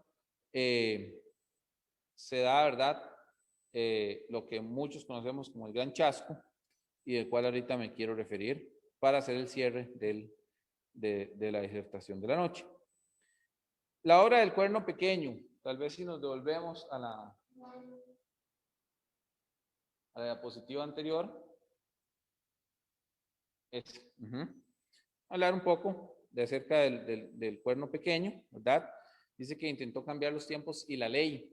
se da, ¿verdad? Lo que muchos conocemos como el Gran Chasco y del cual ahorita me quiero referir para hacer el cierre de la disertación de la noche. La obra del cuerno pequeño, tal vez si nos devolvemos a la diapositiva anterior, es hablar un poco de acerca del cuerno pequeño, ¿verdad? Dice que intentó cambiar los tiempos y la ley.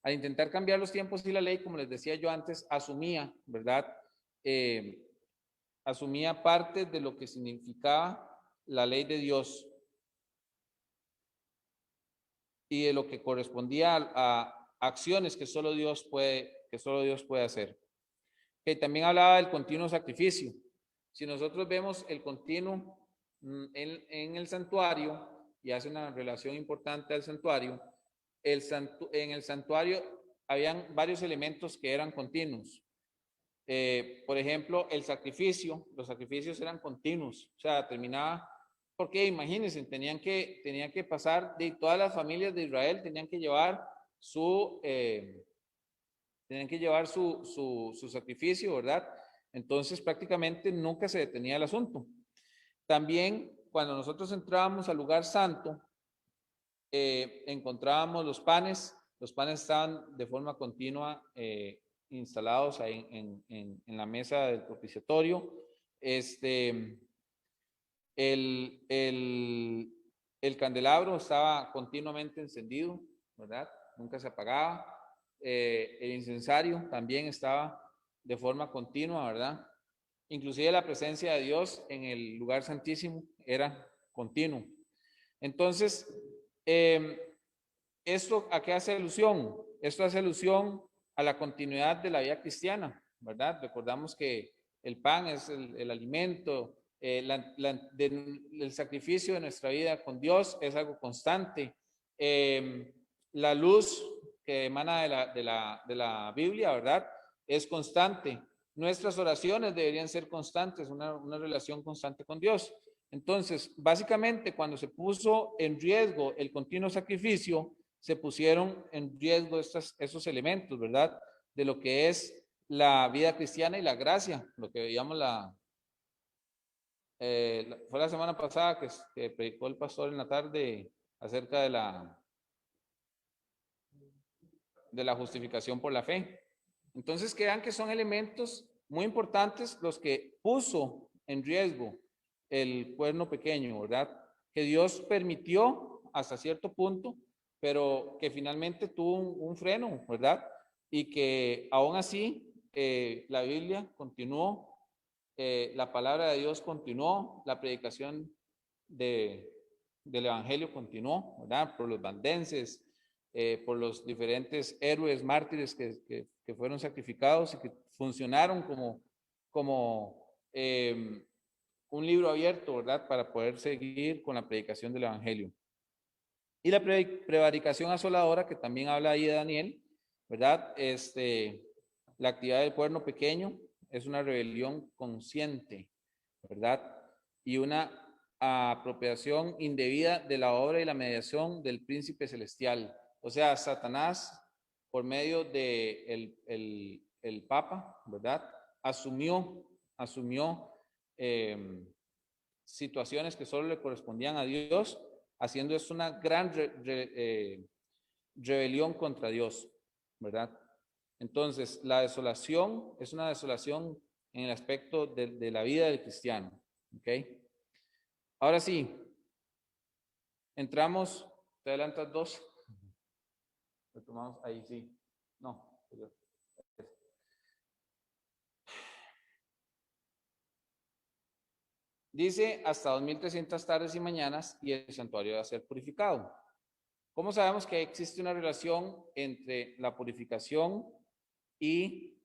Al intentar cambiar los tiempos y la ley, como les decía yo antes, asumía, ¿verdad? Asumía parte de lo que significaba la ley de Dios y de lo que correspondía a acciones que solo Dios puede hacer. Que también hablaba del continuo sacrificio. Si nosotros vemos el continuo en el santuario y hace una relación importante al santuario, en el santuario habían varios elementos que eran continuos. Por ejemplo, el sacrificio, los sacrificios eran continuos, o sea, terminaba, porque imagínense, tenían que pasar de todas las familias de Israel, tenían que llevar su sacrificio, ¿verdad? Entonces prácticamente nunca se detenía el asunto. También cuando nosotros entrábamos al lugar santo, encontrábamos los panes estaban de forma continua instalados ahí en la mesa del propiciatorio. El candelabro estaba continuamente encendido, ¿verdad? Nunca se apagaba. El incensario también estaba de forma continua, ¿verdad? Inclusive la presencia de Dios en el lugar santísimo era continuo. Entonces, ¿esto a qué hace alusión? Esto hace alusión a la continuidad de la vida cristiana, ¿verdad? Recordamos que el pan es el alimento, el sacrificio de nuestra vida con Dios es algo constante. La luz que emana de la Biblia, ¿verdad? Es constante. Nuestras oraciones deberían ser constantes, una relación constante con Dios. Entonces, básicamente, cuando se puso en riesgo el continuo sacrificio, se pusieron en riesgo esos elementos, ¿verdad? De lo que es la vida cristiana y la gracia, lo que veíamos fue la semana pasada que predicó el pastor en la tarde acerca de la justificación por la fe. Entonces, crean que son elementos muy importantes los que puso en riesgo el cuerno pequeño, ¿verdad? Que Dios permitió hasta cierto punto, pero que finalmente tuvo un freno, ¿verdad? Y que aún así la Biblia continuó, la palabra de Dios continuó, la predicación del Evangelio continuó, ¿verdad? Por los valdenses, por los diferentes héroes, mártires que fueron sacrificados y que funcionaron como un libro abierto, ¿verdad? Para poder seguir con la predicación del Evangelio. Y la prevaricación asoladora, que también habla ahí de Daniel, ¿verdad? La actividad del cuerno pequeño es una rebelión consciente, ¿verdad? Y una apropiación indebida de la obra y la mediación del príncipe celestial. O sea, Satanás, por medio de el Papa, ¿verdad? Asumió situaciones que solo le correspondían a Dios, haciendo esto una gran rebelión contra Dios, ¿verdad? Entonces, la desolación es una desolación en el aspecto de la vida del cristiano, ¿ok? Ahora sí, entramos, te adelantas dos, retomamos ahí, sí, no, dice hasta 2300 tardes y mañanas y el santuario va a ser purificado. ¿Cómo sabemos que existe una relación entre la purificación y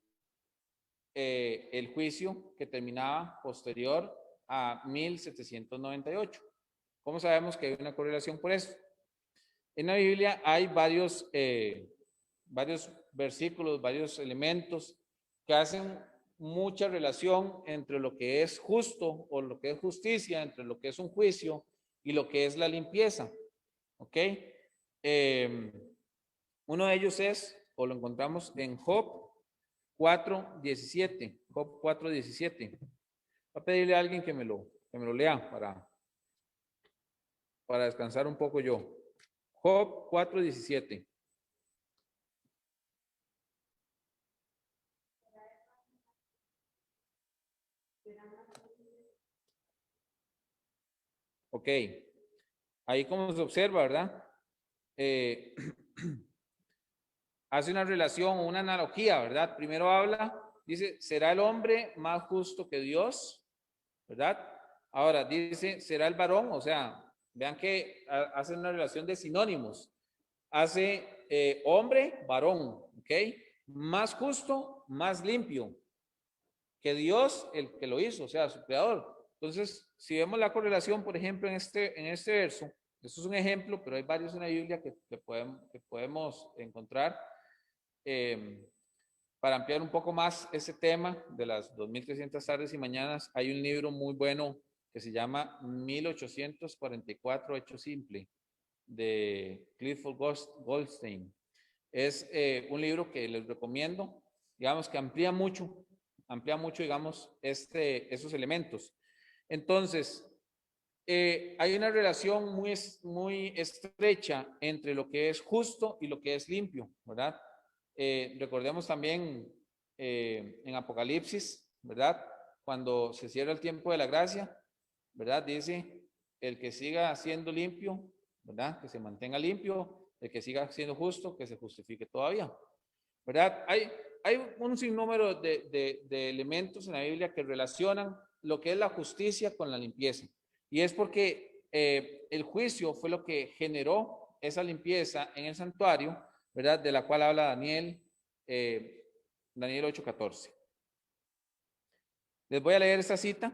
el juicio que terminaba posterior a 1798. ¿Cómo sabemos que hay una correlación por eso? En la Biblia hay varios versículos, varios elementos que hacen mucha relación entre lo que es justo o lo que es justicia, entre lo que es un juicio y lo que es la limpieza. ¿Ok? Uno de ellos es, o lo encontramos en Job 4:17. Job 4:17. Voy a pedirle a alguien que me lo lea para descansar un poco yo. Job 4:17. Ok. Ahí como se observa, ¿verdad? Hace una relación o una analogía, ¿verdad? Primero habla, dice, ¿será el hombre más justo que Dios? ¿Verdad? Ahora dice, ¿será el varón? O sea, vean que hace una relación de sinónimos. Hace hombre, varón, ¿ok? Más justo, más limpio que Dios, el que lo hizo, o sea, su creador. Entonces, si vemos la correlación, por ejemplo, en este verso, esto es un ejemplo, pero hay varios en la Biblia que podemos encontrar. Para ampliar un poco más ese tema de las 2300 tardes y mañanas, hay un libro muy bueno que se llama 1844 Hecho Simple, de Clifford Goldstein. Es un libro que les recomiendo, digamos que amplía mucho, digamos, esos elementos. Entonces, hay una relación muy estrecha entre lo que es justo y lo que es limpio, ¿verdad? Recordemos también en Apocalipsis, ¿verdad? Cuando se cierra el tiempo de la gracia, ¿verdad? Dice, el que siga siendo limpio, ¿verdad? Que se mantenga limpio, el que siga siendo justo, que se justifique todavía, ¿verdad? Hay un sinnúmero de elementos en la Biblia que relacionan lo que es la justicia con la limpieza. Y es porque el juicio fue lo que generó esa limpieza en el santuario, ¿verdad? De la cual habla Daniel 8:14. Les voy a leer esta cita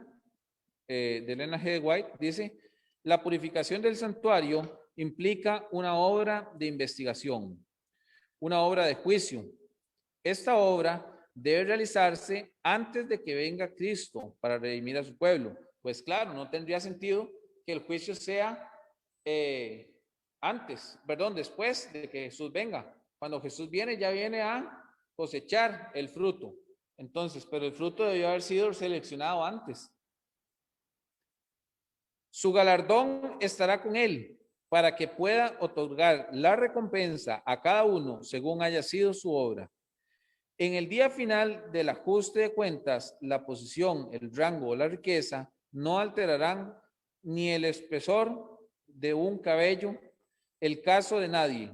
de Elena G. White. Dice, la purificación del santuario implica una obra de investigación, una obra de juicio. Esta obra debe realizarse antes de que venga Cristo para redimir a su pueblo. Pues claro, no tendría sentido que el juicio sea después de que Jesús venga. Cuando Jesús viene, ya viene a cosechar el fruto. Entonces, pero el fruto debió haber sido seleccionado antes. Su galardón estará con él para que pueda otorgar la recompensa a cada uno según haya sido su obra. En el día final del ajuste de cuentas, la posición, el rango o la riqueza no alterarán ni el espesor de un cabello, el caso de nadie.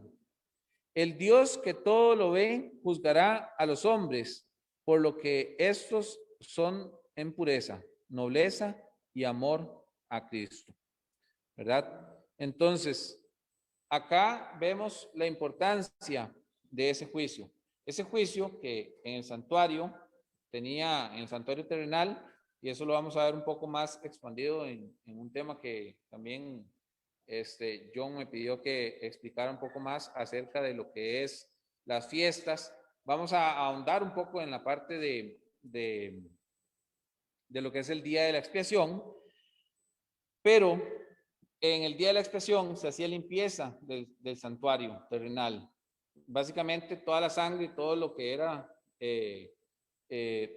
El Dios que todo lo ve juzgará a los hombres por lo que estos son en pureza, nobleza y amor a Cristo. ¿Verdad? Entonces, acá vemos la importancia de ese juicio. Ese juicio que en el santuario en el santuario terrenal, y eso lo vamos a ver un poco más expandido en un tema que también John me pidió que explicara un poco más acerca de lo que es las fiestas. Vamos a ahondar un poco en la parte de lo que es el día de la expiación, pero en el día de la expiación se hacía limpieza del santuario terrenal. Básicamente toda la sangre, todo lo que era,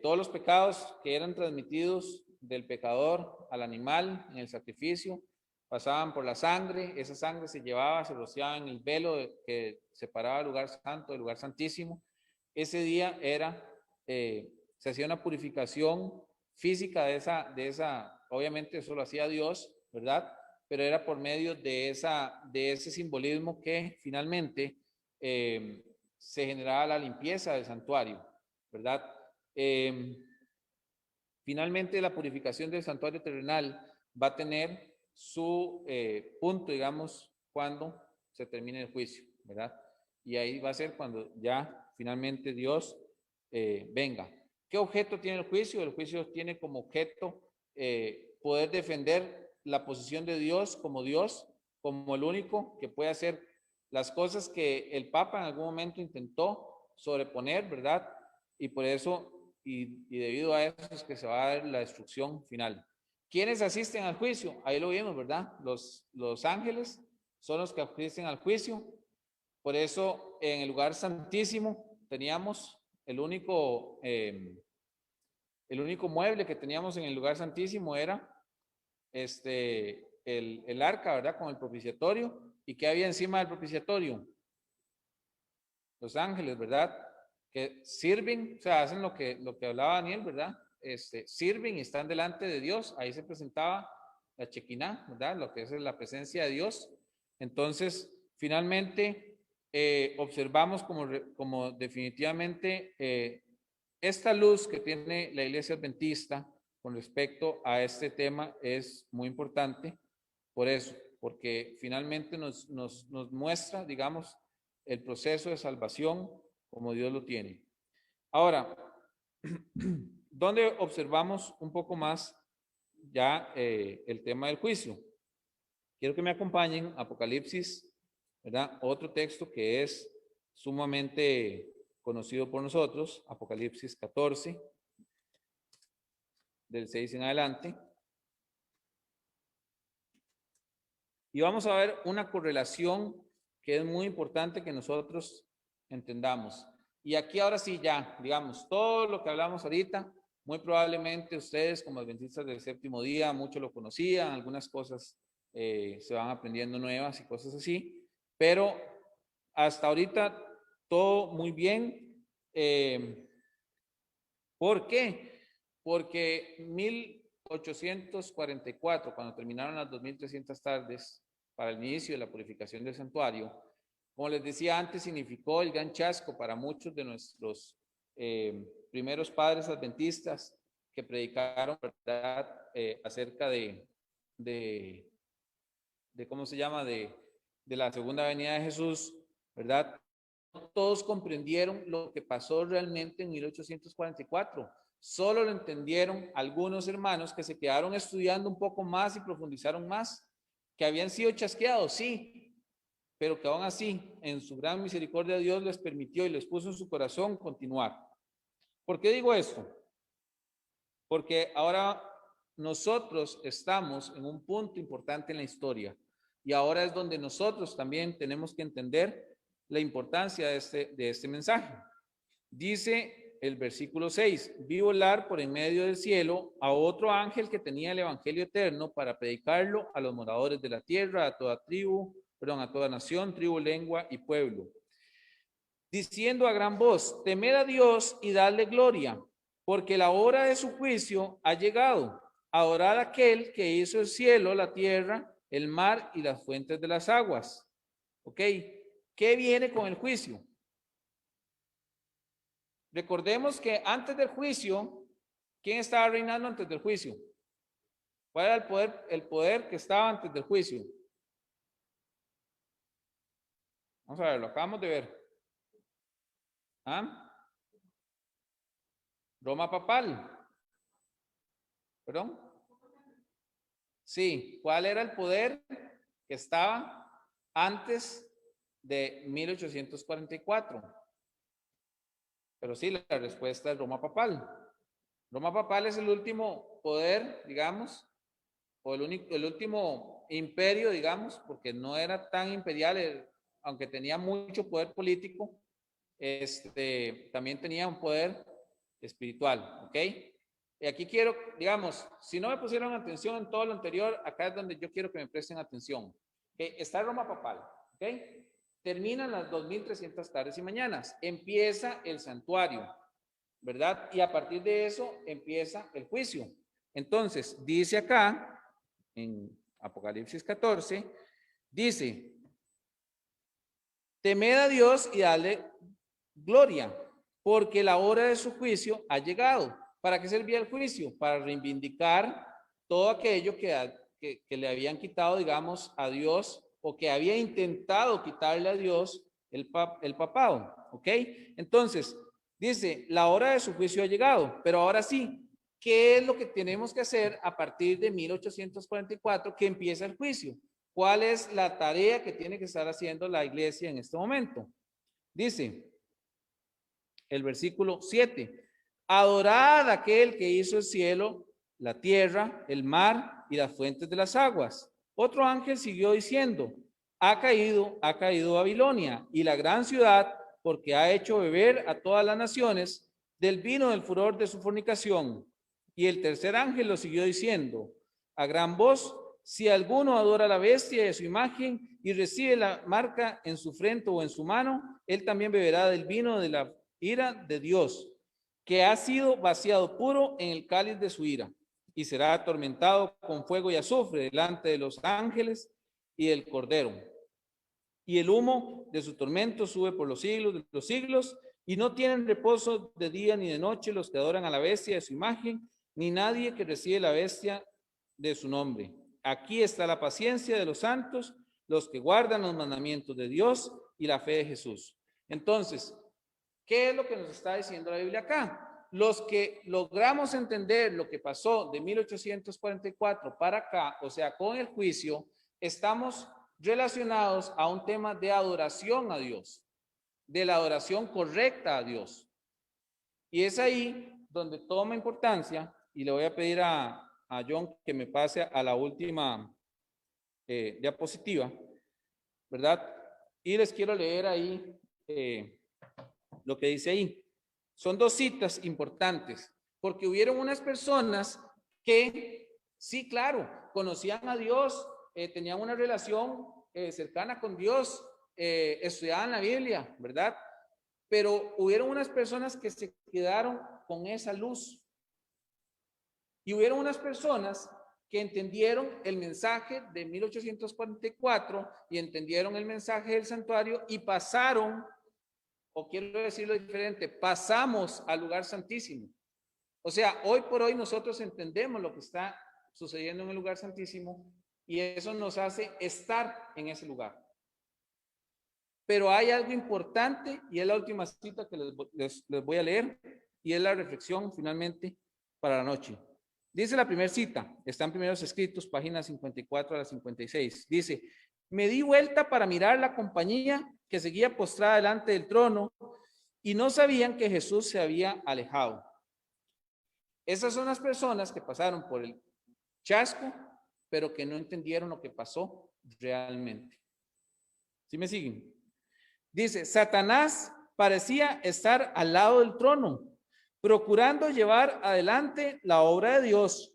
todos los pecados que eran transmitidos del pecador al animal en el sacrificio, pasaban por la sangre, esa sangre se llevaba, se rociaba en el velo que separaba el lugar santo del lugar santísimo. Ese día se hacía una purificación física de esa, obviamente eso lo hacía Dios, ¿verdad? Pero era por medio de ese simbolismo que finalmente se generaba la limpieza del santuario, ¿verdad? Finalmente la purificación del santuario terrenal va a tener su punto, digamos, cuando se termine el juicio, ¿verdad? Y ahí va a ser cuando ya finalmente Dios venga. ¿Qué objeto tiene el juicio? El juicio tiene como objeto poder defender la posición de Dios, como el único que puede hacer las cosas que el Papa en algún momento intentó sobreponer, ¿verdad? Y por eso, y debido a eso es que se va a dar la destrucción final. ¿Quiénes asisten al juicio? Ahí lo vimos, ¿verdad? Los ángeles son los que asisten al juicio. Por eso, en el lugar santísimo teníamos el único mueble que teníamos en el lugar santísimo era el arca, ¿verdad? Con el propiciatorio. ¿Y qué había encima del propiciatorio? Los ángeles, ¿verdad? Que sirven, o sea, hacen lo que hablaba Daniel, ¿verdad? Sirven y están delante de Dios. Ahí se presentaba la Chequiná, ¿verdad? Lo que es la presencia de Dios. Entonces, finalmente, observamos como definitivamente esta luz que tiene la Iglesia Adventista con respecto a este tema es muy importante, por eso, porque finalmente nos muestra, digamos, el proceso de salvación como Dios lo tiene. Ahora, ¿dónde observamos un poco más ya el tema del juicio? Quiero que me acompañen a Apocalipsis, ¿verdad? Otro texto que es sumamente conocido por nosotros, Apocalipsis 14, del 6 en adelante. Y vamos a ver una correlación que es muy importante que nosotros entendamos. Y aquí ahora sí ya, digamos, todo lo que hablamos ahorita, muy probablemente ustedes como adventistas del séptimo día, muchos lo conocían, algunas cosas se van aprendiendo nuevas y cosas así, pero hasta ahorita todo muy bien. ¿Por qué? Porque 1844, cuando terminaron las 2300 tardes para el inicio de la purificación del santuario, como les decía antes, significó el gran chasco para muchos de nuestros primeros padres adventistas que predicaron, ¿verdad? Acerca de ¿cómo se llama? De la segunda venida de Jesús, ¿verdad? Todos comprendieron lo que pasó realmente en 1844. Solo lo entendieron algunos hermanos que se quedaron estudiando un poco más y profundizaron más, que habían sido chasqueados, sí, pero que aún así, en su gran misericordia, Dios les permitió y les puso en su corazón continuar. ¿Por qué digo esto? Porque ahora nosotros estamos en un punto importante en la historia y ahora es donde nosotros también tenemos que entender la importancia de este mensaje. Dice el versículo 6, vi volar por en medio del cielo a otro ángel que tenía el evangelio eterno para predicarlo a los moradores de la tierra, a toda tribu, a toda nación, tribu, lengua y pueblo, diciendo a gran voz, temed a Dios y dadle gloria, porque la hora de su juicio ha llegado. Adorad a aquel que hizo el cielo, la tierra, el mar y las fuentes de las aguas. ¿Ok? ¿Qué viene con el juicio? Recordemos que antes del juicio, ¿quién estaba reinando antes del juicio? ¿Cuál era el poder que estaba antes del juicio? Vamos a ver, lo acabamos de ver. ¿Ah? Roma papal. ¿Perdón? Sí, ¿cuál era el poder que estaba antes de 1844? Pero sí, la respuesta es Roma papal. Roma papal es el último poder, digamos, o el último imperio, digamos, porque no era tan imperial, aunque tenía mucho poder político, también tenía un poder espiritual, ¿ok? Y aquí quiero, digamos, si no me pusieron atención en todo lo anterior, acá es donde yo quiero que me presten atención. ¿Okay? Está Roma papal, ¿ok? Terminan las 2300 tardes y mañanas, empieza el santuario, ¿verdad? Y a partir de eso empieza el juicio. Entonces, dice acá, en Apocalipsis 14, dice, temed a Dios y dale gloria, porque la hora de su juicio ha llegado. ¿Para qué servía el juicio? Para reivindicar todo aquello que le habían quitado, digamos, a Dios, o que había intentado quitarle a Dios el papado, ¿ok? Entonces, dice, la hora de su juicio ha llegado, pero ahora sí, ¿qué es lo que tenemos que hacer a partir de 1844 que empieza el juicio? ¿Cuál es la tarea que tiene que estar haciendo la iglesia en este momento? Dice el versículo 7, adorad a aquel que hizo el cielo, la tierra, el mar y las fuentes de las aguas. Otro ángel siguió diciendo, ha caído Babilonia y la gran ciudad, porque ha hecho beber a todas las naciones del vino del furor de su fornicación. Y el tercer ángel lo siguió diciendo, a gran voz, si alguno adora a la bestia y a su imagen y recibe la marca en su frente o en su mano, él también beberá del vino de la ira de Dios, que ha sido vaciado puro en el cáliz de su ira, y será atormentado con fuego y azufre delante de los ángeles y del Cordero. Y el humo de su tormento sube por los siglos de los siglos, y no tienen reposo de día ni de noche los que adoran a la bestia de su imagen, ni nadie que recibe la bestia de su nombre. Aquí está la paciencia de los santos, los que guardan los mandamientos de Dios y la fe de Jesús. Entonces, ¿qué es lo que nos está diciendo la Biblia acá? Los que logramos entender lo que pasó de 1844 para acá, o sea, con el juicio, estamos relacionados a un tema de adoración a Dios, de la adoración correcta a Dios. Y es ahí donde toma importancia, y le voy a pedir a John que me pase a la última diapositiva, ¿verdad? Y les quiero leer ahí lo que dice ahí. Son dos citas importantes, porque hubieron unas personas que, sí, claro, conocían a Dios, tenían una relación cercana con Dios, estudiaban la Biblia, ¿verdad? Pero hubieron unas personas que se quedaron con esa luz. Y hubieron unas personas que entendieron el mensaje de 1844 y entendieron el mensaje del santuario y pasaron, o quiero decirlo diferente, pasamos al lugar santísimo. O sea, hoy por hoy nosotros entendemos lo que está sucediendo en el lugar santísimo y eso nos hace estar en ese lugar. Pero hay algo importante y es la última cita que les voy a leer y es la reflexión finalmente para la noche. Dice la primera cita, está en Primeros Escritos, páginas 54 a la 56. Dice, me di vuelta para mirar la compañía que seguía postrada delante del trono y no sabían que Jesús se había alejado. Esas son las personas que pasaron por el chasco, pero que no entendieron lo que pasó realmente. ¿Sí me siguen? Dice, Satanás parecía estar al lado del trono, procurando llevar adelante la obra de Dios.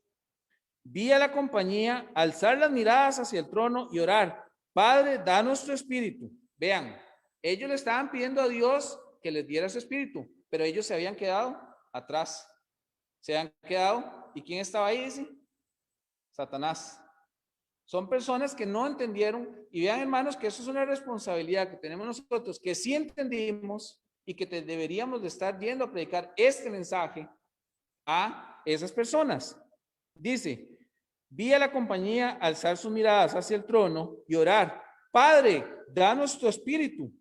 Vi a la compañía alzar las miradas hacia el trono y orar, Padre, danos tu espíritu. Vean, ellos le estaban pidiendo a Dios que les diera su espíritu, pero ellos se habían quedado atrás. Se habían quedado, ¿y quién estaba ahí? Dice, Satanás. Son personas que no entendieron y vean, hermanos, que eso es una responsabilidad que tenemos nosotros, que sí entendimos y que deberíamos de estar yendo a predicar este mensaje a esas personas. Dice, vi a la compañía alzar sus miradas hacia el trono y orar, Padre, danos tu espíritu.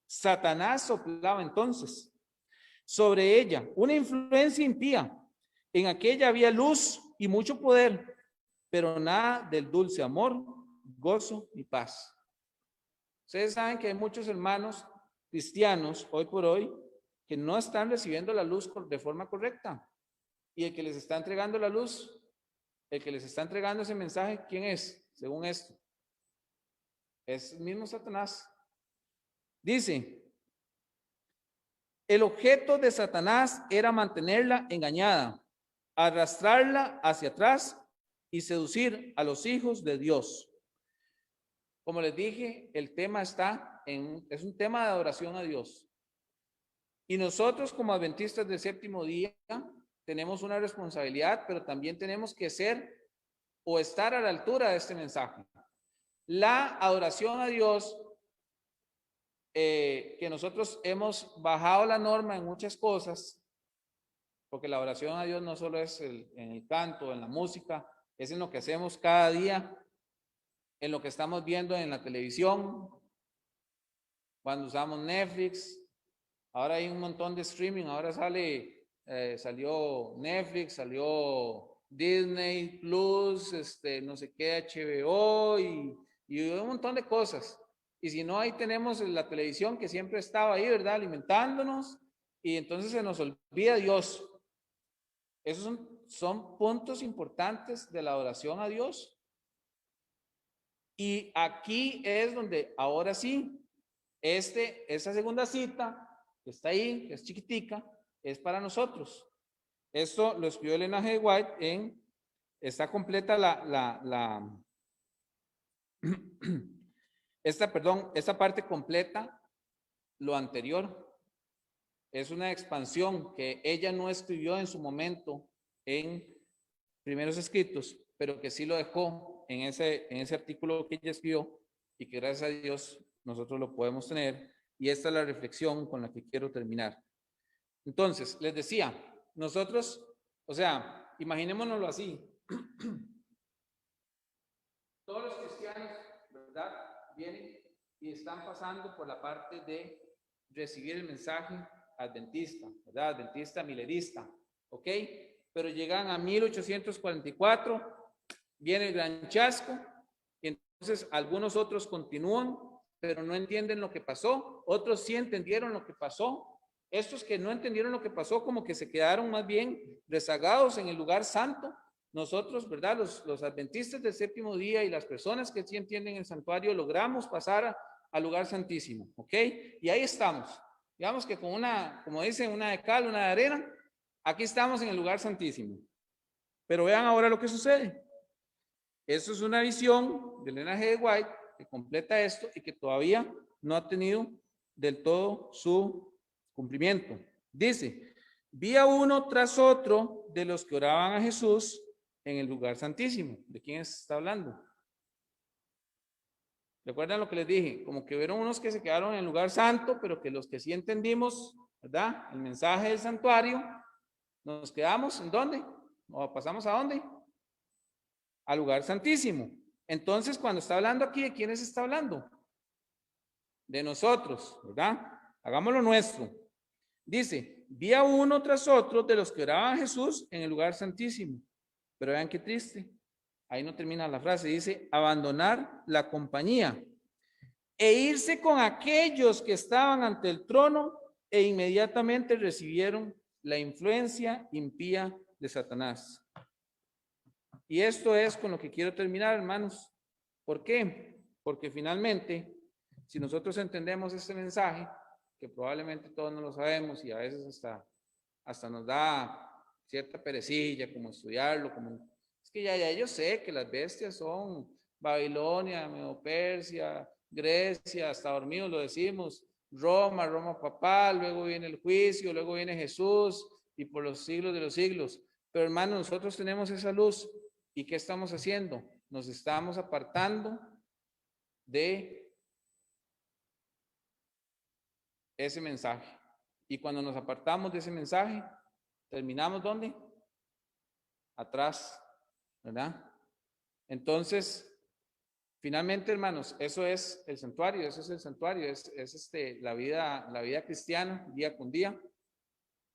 Satanás soplaba entonces sobre ella una influencia impía. En aquella había luz y mucho poder, pero nada del dulce amor, gozo y paz. Ustedes saben que hay muchos hermanos cristianos hoy por hoy que no están recibiendo la luz de forma correcta. Y el que les está entregando la luz, el que les está entregando ese mensaje, ¿quién es? Según esto, es el mismo Satanás. Dice, el objeto de Satanás era mantenerla engañada, arrastrarla hacia atrás y seducir a los hijos de Dios. Como les dije, el tema es un tema de adoración a Dios. Y nosotros como adventistas del séptimo día tenemos una responsabilidad, pero también tenemos que ser o estar a la altura de este mensaje. La adoración a Dios, que nosotros hemos bajado la norma en muchas cosas, porque la adoración a Dios no solo es en el canto, en la música, es en lo que hacemos cada día, en lo que estamos viendo en la televisión, cuando usamos Netflix. Ahora hay un montón de streaming, ahora sale salió Netflix, salió Disney Plus, no sé qué, HBO y un montón de cosas. Y si no, ahí tenemos la televisión que siempre estaba ahí, ¿verdad? Alimentándonos, y entonces se nos olvida Dios. Esos son puntos importantes de la adoración a Dios. Y aquí es donde ahora sí, esa segunda cita que está ahí, que es chiquitica, es para nosotros. Esto lo escribió Elena G. White está completa esta parte completa lo anterior. Es una expansión que ella no escribió en su momento en Primeros Escritos, pero que sí lo dejó en ese artículo que ella escribió y que gracias a Dios nosotros lo podemos tener. Y esta es la reflexión con la que quiero terminar. Entonces, les decía, nosotros, o sea, imaginémonoslo así. Todos los cristianos, ¿verdad? Vienen y están pasando por la parte de recibir el mensaje adventista, ¿verdad? Adventista milerista, ¿ok? Pero llegan a 1844, viene el gran chasco, y entonces algunos otros continúan, pero no entienden lo que pasó, otros sí entendieron lo que pasó. Estos que no entendieron lo que pasó, como que se quedaron más bien rezagados en el lugar santo. Nosotros, ¿verdad? Los adventistas del séptimo día y las personas que sí entienden el santuario, logramos pasar al lugar santísimo, ¿ok? Y ahí estamos. Digamos que con como dicen, una de cal, una de arena, aquí estamos en el lugar santísimo. Pero vean ahora lo que sucede. Eso es una visión de Elena G. White que completa esto y que todavía no ha tenido del todo su cumplimiento. Dice, vi a uno tras otro de los que oraban a Jesús en el lugar santísimo. ¿De quién está hablando? ¿Recuerdan lo que les dije? Como que hubieron unos que se quedaron en el lugar santo, pero que los que sí entendimos, ¿verdad? El mensaje del santuario, nos quedamos ¿en dónde? ¿O pasamos a dónde? Al lugar santísimo. Entonces, cuando está hablando aquí, ¿de quiénes está hablando? De nosotros, ¿verdad? Hagámoslo nuestro. Dice, vi a uno tras otro de los que oraban a Jesús en el lugar santísimo. Pero vean qué triste. Ahí no termina la frase. Dice, abandonar la compañía e irse con aquellos que estaban ante el trono e inmediatamente recibieron la influencia impía de Satanás. Y esto es con lo que quiero terminar, hermanos. ¿Por qué? Porque finalmente, si nosotros entendemos este mensaje, que probablemente todos no lo sabemos y a veces hasta nos da cierta perecilla como estudiarlo, como es que ya yo sé que las bestias son Babilonia, Medo-Persia, Grecia, hasta dormidos lo decimos, Roma papal, luego viene el juicio, luego viene Jesús y por los siglos de los siglos. Pero hermanos, nosotros tenemos esa luz. ¿Y qué estamos haciendo? Nos estamos apartando de ese mensaje. Y cuando nos apartamos de ese mensaje, terminamos ¿dónde? Atrás, ¿verdad? Entonces, finalmente, hermanos, eso es el santuario, eso es el santuario, es la vida cristiana, día con día,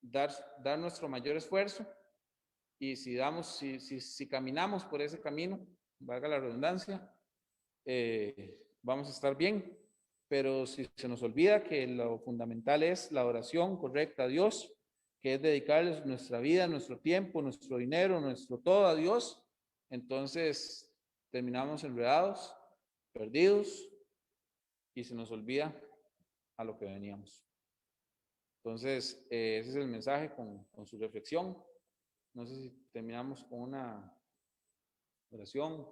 dar nuestro mayor esfuerzo. Y si caminamos por ese camino, valga la redundancia, vamos a estar bien. Pero si se nos olvida que lo fundamental es la oración correcta a Dios, que es dedicarles nuestra vida, nuestro tiempo, nuestro dinero, nuestro todo a Dios, entonces terminamos enredados, perdidos y se nos olvida a lo que veníamos. Entonces, ese es el mensaje con su reflexión. No sé si terminamos con una oración.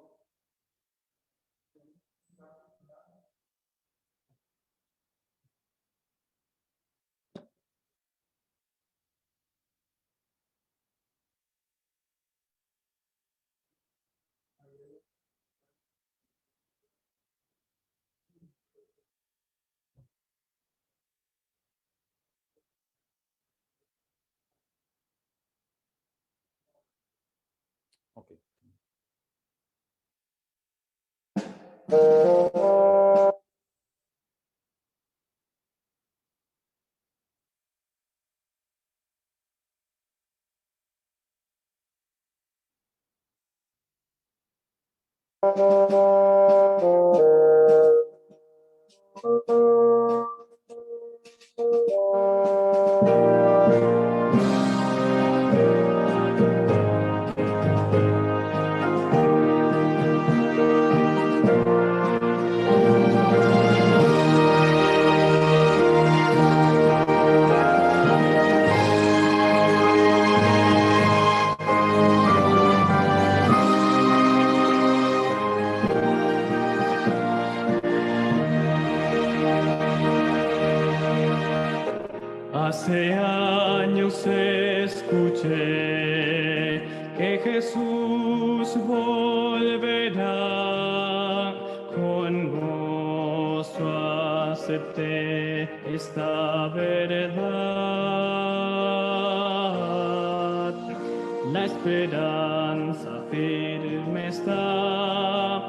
Ok. Hace años escuché que Jesús volverá, con gozo acepté esta verdad. La esperanza firme está,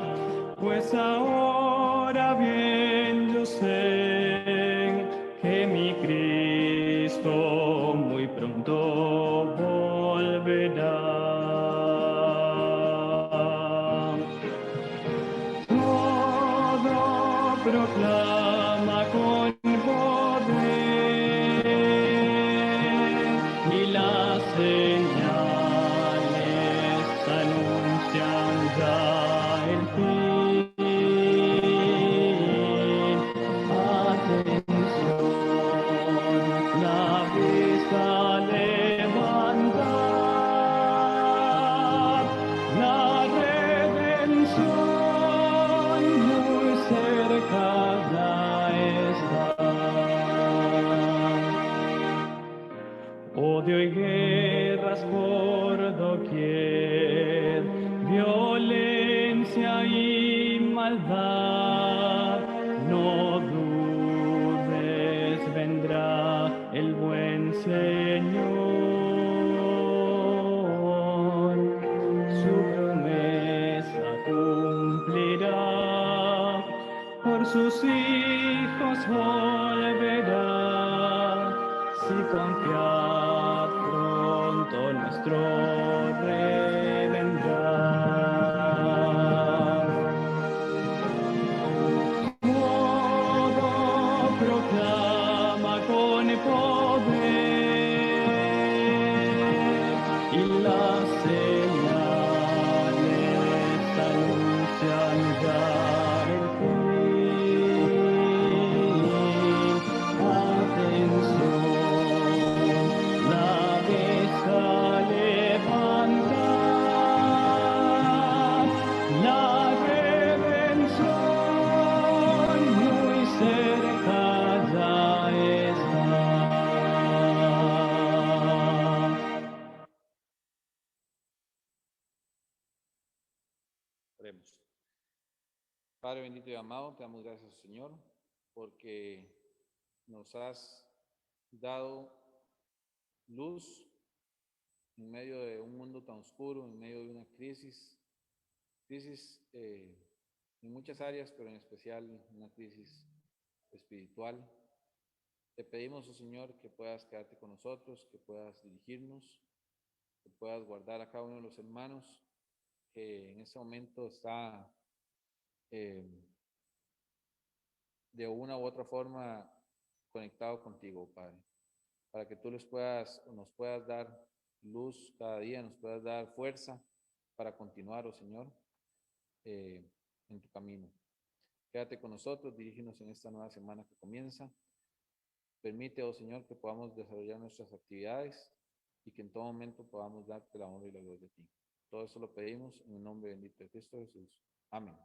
pues ahora bien yo sé que mi Cristo muy pronto volverá. Todo proclama con poder y las señales anuncian ya el fin. Atención, la vista levantar, la redención muy cerca ya está. Odio y guerras por doquier, violencia y maldad. No dudes, vendrá el buen Señor. Su promesa cumplirá, por sus hijos volverá. Si confiad, pronto nuestro Rey vendrá. Todo proclama con poder y las señales anuncian ya el fin. Atención, la deja levantar, la redención muy cerca ya está. Oremos. Padre bendito y amado, te damos gracias, Señor, porque nos has dado luz en medio de un mundo tan oscuro, en medio de una crisis en muchas áreas, pero en especial una crisis espiritual. Te pedimos, oh Señor, que puedas quedarte con nosotros, que puedas dirigirnos, que puedas guardar a cada uno de los hermanos que en este momento está eh, de una u otra forma conectado contigo, Padre, para que tú nos puedas dar luz cada día, nos puedas dar fuerza para continuar, oh Señor, en tu camino. Quédate con nosotros, dirígenos en esta nueva semana que comienza. Permite, oh Señor, que podamos desarrollar nuestras actividades y que en todo momento podamos darte la honra y la gloria de ti. Todo eso lo pedimos en el nombre bendito de Cristo Jesús. Amén.